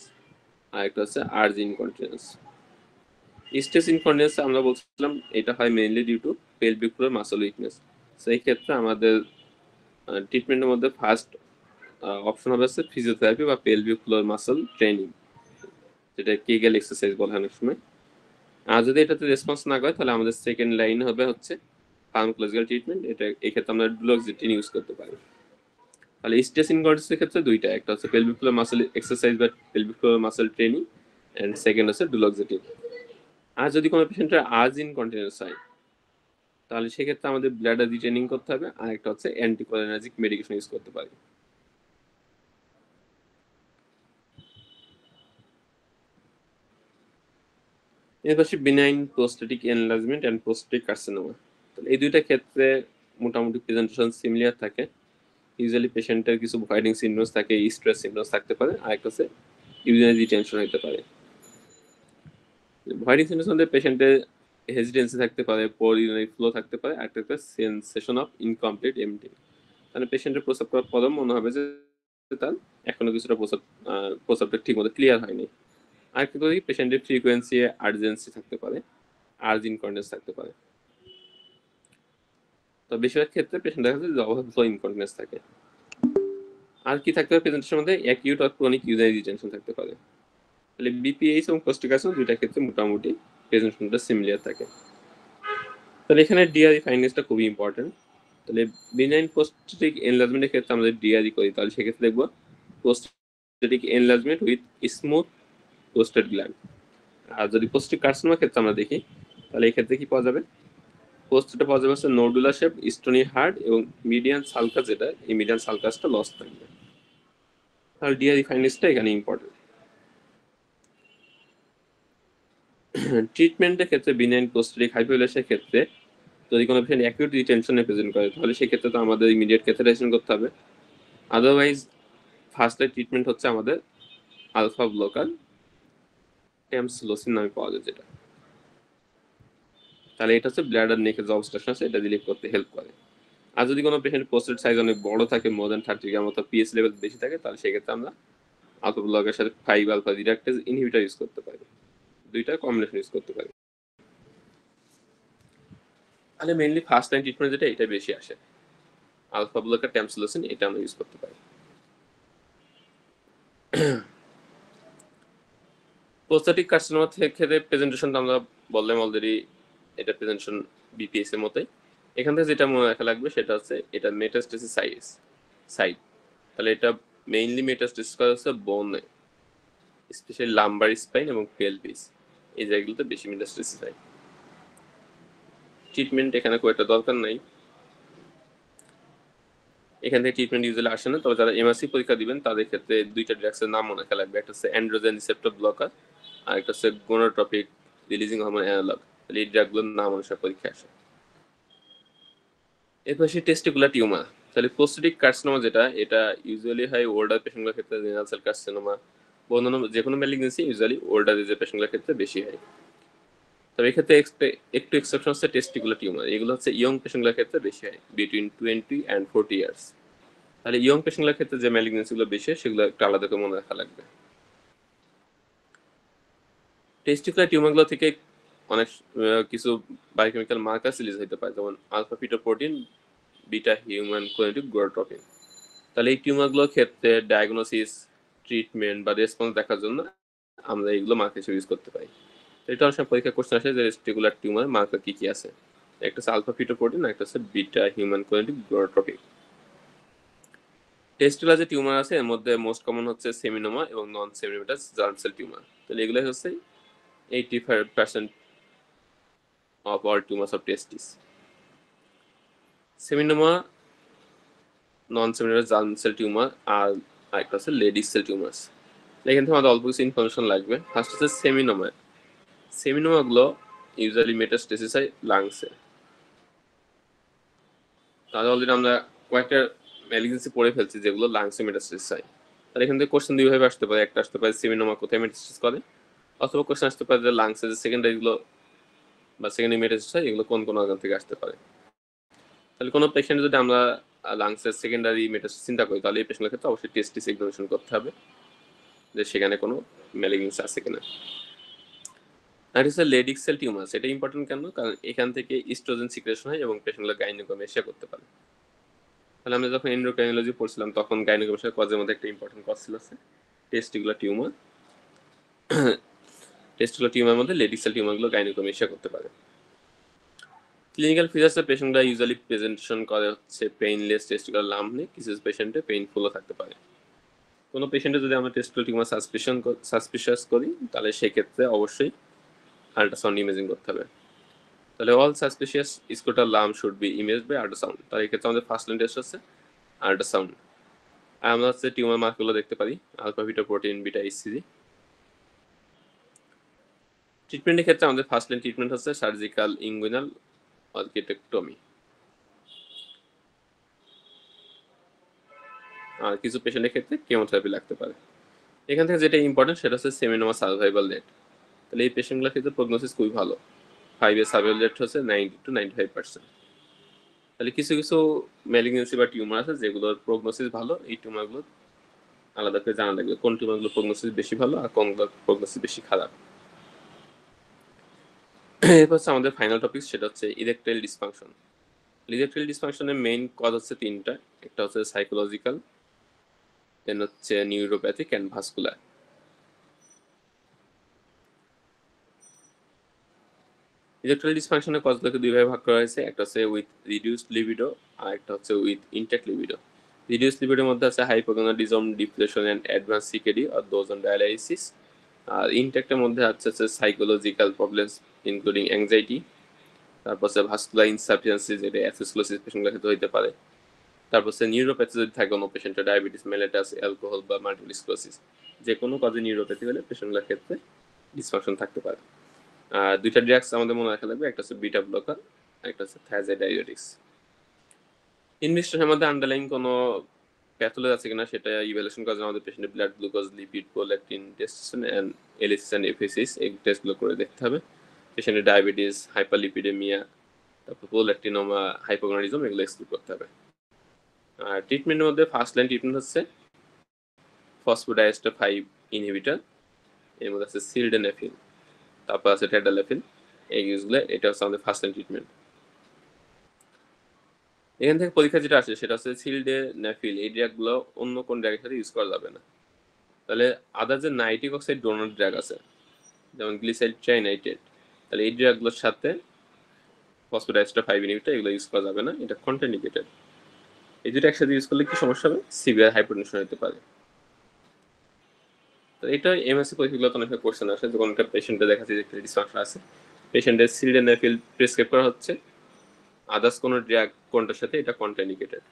আর একটা হচ্ছে আর্জ ইনকন্টিনেন্স। স্ট্রেস ইনকন্টিনেন্স আমরা বলছিলাম এটা হয় mainly due to pelvic floor muscle weakness. সেই ক্ষেত্রে আমাদের ট্রিটমেন্টের মধ্যে ফার্স্ট অপশন হবে হচ্ছে ফিজিওথেরাপি বা পেলভিক ফ্লোর মাসল ট্রেনিং, যেটা কেগেল এক্সারসাইজ বলে অনেক সময়। আর যদি এটাতে রেসপন্স না করে তাহলে আমাদের সেকেন্ড লাইন হবে হচ্ছে ফার্মাকোলজিক্যাল ট্রিটমেন্ট, এটা এই ক্ষেত্রে আমরা ডুলোক্সিটিন ইউজ করতে পারি। তাহলে স্ট্রেস ইনকন্টিনেন্সের ক্ষেত্রে দুইটা, একটা হচ্ছে পেলভিক ফ্লোর মাসল এক্সারসাইজ বা pelvic floor muscle training, and second হচ্ছে ডুলোক্সিটিন। আর যদি কোনো পেশেন্টের আর্জ ইনকন্টিনেন্স হয় তাহলে সেক্ষেত্রে আমাদের ব্লাডার রিটেনিং করতে হবে, আর একটা হচ্ছে অ্যান্টিকোলিনার্জিক মেডিকেশন ইউজ করতে পারি। এর পাশে benign prostatic enlargement and prostatic carcinoma, তাহলে এই দুইটা ক্ষেত্রে মোটামুটি প্রেজেন্টেশন সিমিলার থাকে। ইউজুয়ালি পেশেন্টের কিছু ভয়েডিং সিনড্রোমস থাকে, স্ট্রেস সিনড্রোমস থাকতে পারে, আর একটা হচ্ছে ইউরিনারি রিটেনশন হতে পারে। ভয়েডিং সিনড্রোমস মধ্যে পেশেন্টের হেজিটেন্সি থাকতে পারে, পোর ইউরিনারি ফ্লো থাকতে পারে, আর একটা সেন্সেশন অফ ইনকমপ্লিট এমটি, মানে পেশেন্টের প্রস্রাব করার পরও মনে হবে যে তার এখনো কিছুটা প্রস্রাবটা ঠিক মতো ক্লিয়ার হয়নি। আরেকটা করি পেশেন্টের ফ্রিকোয়েন্সি আর্জেন্সি থাকতে পারে, আর্জ ইনকন্টিনেন্স থাকতে পারে। তো বেশিরভাগ ক্ষেত্রে পেশেন্ট দেখা যায় যে ওভারফ্লো ইনকন্টিনেন্স থাকে। আর কি থাকতে পারে প্রেজেন্টেশনের মধ্যে অ্যাকিউট আর ক্রনিক ইউরিনারি রিটেনশন থাকতে পারে। তাহলে বিপিএইচ এবং কোস্টিকাসন দুইটা ক্ষেত্রে মোটামুটি প্রেজেন্টেশনটা সিমিলার থাকে। তাহলে এখানে ডিআরই ফাইন্ডিংসটা খুবই ইম্পর্টেন্ট। তাহলে বিনাইন প্রোস্টেটিক এনলার্জমেন্টের ক্ষেত্রে আমরা যদি ডিআরই করি তাহলে সেক্ষেত্রে দেখবো prostatic enlargement with smooth prostate gland. আর যদি প্রোস্টেটিক কার্সিনোমার ক্ষেত্রে আমরা দেখি তাহলে এই ক্ষেত্রে কি পাওয়া যাবে, প্রোস্টেটে পাওয়া যাবে হচ্ছে নোডুলার শেপ, স্টোনি হার্ড এবং মিডিয়ান সালকাস, যেটা এই মিডিয়ান সালকাসটা লস থাকবে। তাহলে ডিআরই ফাইন্ডিংসটা এখানে ইম্পর্টেন্ট। ট্রিটমেন্টের ক্ষেত্রে বিনাইন প্রোস্টেটিক হাইপোপ্লাসিয়ার ক্ষেত্রে যদি কোনো পেশেন্ট অ্যাকিউট রিটেনশনে প্রেজেন্ট করে তাহলে সেক্ষেত্রে তো আমাদের ইমিডিয়েট ক্যাথেটারাইজেশন করতে হবে। আদারওয়াইজ ফার্স্ট লাইন ট্রিটমেন্ট হচ্ছে আমাদের আলফা ব্লকার ট্যামসিলোসিন নামে পাওয়া যায় যেটা। তাহলে এটা হচ্ছে ব্লাডার নেকের যে অবস্ট্রাকশন আছে এটা রিলিভ করতে হেল্প করে। আর যদি কোনো পেশেন্ট প্রোস্টেট সাইজ অনেক বড় থাকে, মোর দ্যান 30 গ্রাম অথবা পিএইচ লেভেল বেশি থাকে, তাহলে সেক্ষেত্রে আমরা আলফা ব্লকের সাথে 5 আলফা রিডাক্টেজ ইনহিবিটর ইউজ করতে পারি, দুইটা কম্বিনেশন ইউজ করতে পারি। তাহলে মেইনলি ফার্স্ট লাইন ট্রিটমেন্ট যেটা এটা বেশি আসে, আলফা ব্লকার ট্যামসিলোসিন এটা আমরা ইউজ করতে পারি। প্রোস্টেটিক কার্সিনোমা ক্ষেত্রে প্রেজেন্টেশনটা আমরা বললাম অলরেডি, এটা প্রেজেন্টেশন বিপিএস এর মতোই। এখান থেকে যেটা মনে রাখা লাগবে সেটা হচ্ছে এটা মেটাস্টেসিস সাইড। তাহলে এটা মেইনলি মেটাস্টেসিস করা হচ্ছে বোনে, স্পেশালি লাম্বার স্পাইন এবং পেলভিস, এই জায়গাগুলোতে বেশি মেটাস্টেসিস হয়। ট্রিটমেন্ট এখানে খুব একটা দরকার নাই, এখান থেকে ট্রিটমেন্ট ইউজুয়ালি আসে না। তবে যারা এমআরসি পরীক্ষা দিবেন তাদের ক্ষেত্রে দুইটা ড্রাগসের নাম মনে রাখা লাগবে, একটা হচ্ছে অ্যান্ড্রোজেন রিসেপ্টর ব্লকার আর একটা হচ্ছে গোনোট্রপিক রিলিজিং হরমোন অ্যানালগ। তাহলে এই ড্রাগগুলোর নাম অনুসারে পরীক্ষা আসে। এরপর আসি টেস্টিকুলার টিউমার। তাহলে প্রোস্টেটিক কার্সিনোমা যেটা, এটা ইউজুয়ালি হয় ওল্ডার পেশেন্টগুলোর ক্ষেত্রে, রেনাল সেল কার্সিনোমা বা অন্যান্য যে কোনো ম্যালিগনেন্সি ইউজুয়ালি ওল্ডার এজের পেশেন্টগুলোর ক্ষেত্রে বেশি হয়। তবে এক্ষেত্রে একটু এক্সেপশন হচ্ছে টেস্টিকুলার টিউমার, এগুলো হচ্ছে ইয়ং পেশেন্টগুলোর ক্ষেত্রে বেশি হয়, বিটুইন 20 and 40 ইয়ার্স। তাহলে ইয়ং পেশেন্টগুলোর ক্ষেত্রে যে ম্যালিগনেন্সিগুলো বেশি হয় সেগুলো একটু আলাদা করে মনে রাখা লাগবে। টেস্টিকুলার টিউমারগুলো থেকে অনেক কিছু বায়োকেমিক্যাল মার্কার রিলিজ হতে পারে, যেমন আলফা ফিটোপ্রোটিন, বিটা হিউম্যান কোয়ান্টিক গ্লোটোপিন। তাহলে এই টিউমারগুলোর ক্ষেত্রে ডায়াগনোসিস, ট্রিটমেন্ট বা রেসপন্স দেখার জন্য আমরা এইগুলো মার্কার হিসেবে ইউজ করতে পারি। এটা অনেক সময় পরীক্ষা কোশ্চেন আসে যে রেস্টিকুলার টিউমার মার্কার কি কি আছে, একটা হচ্ছে আলফা ফিটোপ্রোটিন, একটা হচ্ছে বিটা হিউম্যান কোয়ান্টিক গ্লোটোপিন। টেস্টিকুলার যে টিউমার আছে এর মধ্যে মোস্ট কমন হচ্ছে সেমিনোমা এবং non seminomatous germ cell tumour. তাহলে এগুলো হচ্ছে 85% of all tumors of testis. Seminoma, non seminomas germ cell tumour আর একটা হচ্ছে লেডিস সেল টিউমার্স। এখান থেকে আমাদের অল্প কিছু ইনফরমেশন লাগবে। ফার্স্ট হচ্ছে সেমিনোমা। সেমিনোমাগুলো ইউজুয়ালি মেটাস্টেসিস হয় লাংসে। তাহলে অলরেডি আমরা কয়েকটা ম্যালিগনেন্সি পড়ে ফেলছি যেগুলো লাংসে মেটাস্টেসিস হয়। তাহলে এখান থেকে কোশ্চেন দুইভাবে আসতে পারে, একটা আসতে পারে সেমিনোমা কোথায় মেটাস্টেসিস করে, অথবা কোশ্চেন আসতে পারে যে লাংসে যে সেকেন্ডারিগুলো বা সেকেন্ডারি মেটাস্টেসিস হয় এগুলো কোন কোন অর্গান থেকে আসতে পারে। তাহলে কোনো পেশেন্ট যদি আমরা লাংসের সেকেন্ডারি মেটাস্টেসিস চিন্তা করি তাহলে এই পেশেন্টের ক্ষেত্রে অবশ্যই টেস্টিস এক্সামিনেশন করতে হবে যে সেখানে কোনো ম্যালিগনেন্সি আছে কিনা। আর হচ্ছে লেডিক সেল টিউমার, সেটা ইম্পর্টেন্ট কেন, কারণ এখান থেকে ইস্ট্রোজেন সিক্রেশন হয় এবং পেশেন্টগুলো গাইনোকমেশিয়া করতে পারে। তাহলে আমরা যখন এন্ডোক্রাইনোলজি পড়ছিলাম তখন গাইনোকমেশিয়া কজের মধ্যে একটা ইম্পর্টেন্ট কজ ছিল টেস্টিকুলার টিউমার। টেস্টিকুলার টিউমার মধ্যে লেডিক সেল টিউমারগুলো গাইনোকমেশিয়া করতে পারে। ক্লিনিক্যাল ফিচার্সে পেশেন্টরা ইউজুয়ালি প্রেজেন্টেশন করে হচ্ছে পেইনলেস টেস্টিকুলার লাম্প নিয়ে, কিছু পেশেন্টে পেইনফুলও থাকতে পারে। কোনো পেশেন্টে যদি আমরা টেস্টিকুলার টিউমার সাসপিশিয়াস করি তাহলে সেক্ষেত্রে অবশ্যই আল্ট্রাসাউন্ড ইমেজিং করতে হবে। তাহলে all suspicious scrotal lump should be image by ultrasound. তাহলে এক্ষেত্রে আমাদের ফার্স্ট লাইন টেস্ট হচ্ছে আল্ট্রাসাউন্ড। আর আমরা হচ্ছে টিউমার মার্কগুলো দেখতে পারি, আলফা ফিটোপ্রোটিন, বিটা ইসিজি। ট্রিটমেন্টের ক্ষেত্রে আমাদের ফার্স্ট লাইন ট্রিটমেন্ট হচ্ছে সার্জিক্যাল ইনগুইনাল অর্কিটেক্টমি। আর কিছু পেশেন্টের ক্ষেত্রে কেমোথেরাপি লাগতে পারে। এখান থেকে যেটা ইম্পর্টেন্ট সেটা হচ্ছে সেমিনোমা সার্ভাইভাল রেট। তাহলে এই পেশেন্টগুলোর ক্ষেত্রে প্রগনোসিস খুবই ভালো, 5 year সার্ভাইভাল রেট হচ্ছে 90 to 95%। তাহলে কিছু কিছু ম্যালিগনেন্সি বা টিউমার আছে যেগুলোর প্রগনোসিস ভালো, এই টিউমারগুলো আলাদা করে জানা লাগবে কোন টিউমারগুলো প্রগনোসিস বেশি ভালো আর কোনগুলো প্রগনোসিস বেশি খারাপ। এরপর হচ্ছে আমাদের ফাইনাল টপিক, সেটা হচ্ছে ইরেকটাইল ডিসফাংশন। ইরেকটাইল ডিসফাংশনের মেইন কজ হচ্ছে তিনটা। একটা হচ্ছে সাইকোলজিক্যাল, দেন হচ্ছে নিউরোপ্যাথিক অ্যান্ড ভাস্কুলার। ইরেকটাইল ডিসফাংশনের কজগুলোকে দুই ভাগে ভাগ করা হয়েছে, একটা হচ্ছে উইথ রিডিউসড লিবিডো আর একটা হচ্ছে উইথ ইনট্যাক্ট লিবিডো। রিডিউস লিবিডোর মধ্যে আছে hypogonadism, depression and advance CKD আর দোজ অন ডায়ালাইসিস। আর ইনট্যাক্টের মধ্যে আছে সাইকোলজিক্যাল প্রবলেমস ইনক্লুডিং অ্যাংজাইটি, তারপর হচ্ছে ভাস্কুলার ইনসাফিসিয়েন্সি, যেটা অ্যাথেরোস্ক্লেরোসিস পেশেন্টগুলোর ক্ষেত্রে হতে পারে। তারপর হচ্ছে নিউরোপ্যাথি যদি থাকে কোনো পেশেন্টের, ডায়াবেটিস মেলিটাস, অ্যালকোহল বা মাল্টিপল স্ক্লেরোসিস, যে কোনো কাজে নিউরোপ্যাথি হলে পেশেন্টগুলোর ক্ষেত্রে ডিসফাংশন থাকতে পারে। আর দুইটা ড্রাগস আমাদের মনে রাখা লাগবে, একটা হচ্ছে বিটা ব্লকার, একটা হচ্ছে থায়াজাইডাইউরেটিক্স। ইনভেস্টিগেশনের মধ্যে আন্ডারলাইন কোনো প্যাথোলজি আছে কিনা সেটা ইভ্যালুয়েশন করার জন্য আমাদের পেশেন্টের blood glucose, lipid, prolactin, testosterone and LH and FSH এই টেস্টগুলো করে দেখতে হবে। পেশেন্টের ডায়াবেটিস, হাইপারলিপিডেমিয়া, তারপর প্রোল্যাকটিনোমা, হাইপোগোনাডিজম এগুলো এক্সক্লুড করতে হবে। আর ট্রিটমেন্টের মধ্যে ফার্স্ট লাইন ট্রিটমেন্ট হচ্ছে ফসফোডাইএস্টার 5 ইনহিবিটর, এর মধ্যে আছে সিলডেনাফিল, তারপর আছে টেডালাফিল, এই ইউজগুলো, এটা হচ্ছে আমাদের ফার্স্ট লাইন ট্রিটমেন্ট। এখান থেকে পরীক্ষা যেটা আসে সেটা হচ্ছে সিলডেনাফিল, এই ড্রাগগুলো অন্য কোন ড্রাগের সাথে ইউজ করা যাবে না। তাহলে আদার যে নাইট্রিক অক্সাইড ডোনার ড্রাগ আছে যেমন গ্লিসাইড ট্রাইনাইট্রেট, তাহলে এই ড্রাগগুলোর সাথে ফসফোডাইএস্টার 5 ইনহিবিটর এগুলো ইউজ করা যাবে না, এটা কন্ট্রাইন্ডিকেটেড। এই দুটো একসাথে ইউজ করলে কি সমস্যা হবে? সিভিয়ার হাইপারটেনশন হতে পারে। তো এটা এমএসসি পরীক্ষাগুলোতে অনেক কোশ্চেন আসে, যখন একটা পেশেন্টের দেখা যায় যে ডিসফাংশন আছে, পেশেন্টের সিলডেনাফিল প্রেসক্রাইব করা হচ্ছে, আদার্স কোনো ড্রাগ কোনটার সাথে এটা কন্ট্রাইন্ডিকেটেড।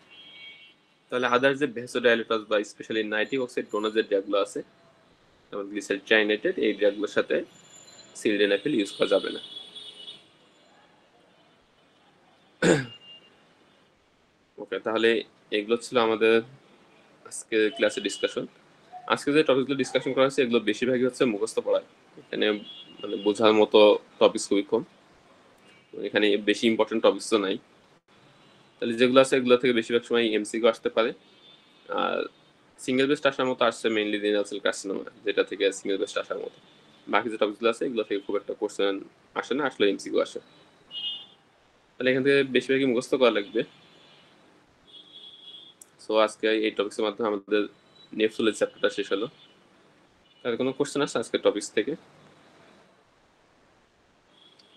তাহলে আদার্স যে ভেসোডাইলেটস বা স্পেশালি নাইট্রিক অক্সাইড ডোনার যে ড্রাগগুলো আছে যেমন গ্লিসাইড ট্রাইনাইট্রেট, এই ড্রাগগুলোর সাথে সিলডেনাফিল ইউজ করা যাবে না। ওকে, তাহলে এগুলো ছিল আমাদের আজকে ক্লাসে ডিসকাশন। আজকে যে টপিকগুলো ডিসকাশন করা হয়েছে এগুলো বেশিরভাগই হচ্ছে মুখস্থ পড়ায়, এখানে মানে বোঝার মতো টপিক খুবই কম, এখানে বেশি ইম্পর্টেন্ট টপিকস তো নাই। তাহলে যেগুলো আছে এগুলো থেকে বেশিরভাগ সময় এমসিকিউ আসতে পারে। আর সিঙ্গেল বেস্ট আসার মতো আসছে মেইনলি রিনাল সেল কার্সিনোমা, যেটা থেকে সিঙ্গেল বেস্ট আসার মতো। বাকি যে টপিকগুলো আছে এগুলো থেকে খুব একটা কোশ্চেন আসে না, আসলে এমসিকিউ আসে। তাহলে এখান থেকে বেশিরভাগই মুখস্থ করা লাগবে। সো আজকে এই টপিক্সের মাধ্যমে আমাদের নেফ্রোলজি চ্যাপ্টারটা শেষ হলো। তাহলে কোনো কোশ্চেন আছে আজকের টপিক্স থেকে?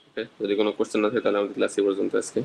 ওকে, যদি কোনো কোশ্চেন না থাকে তাহলে আমাদের ক্লাস এই পর্যন্ত আজকে।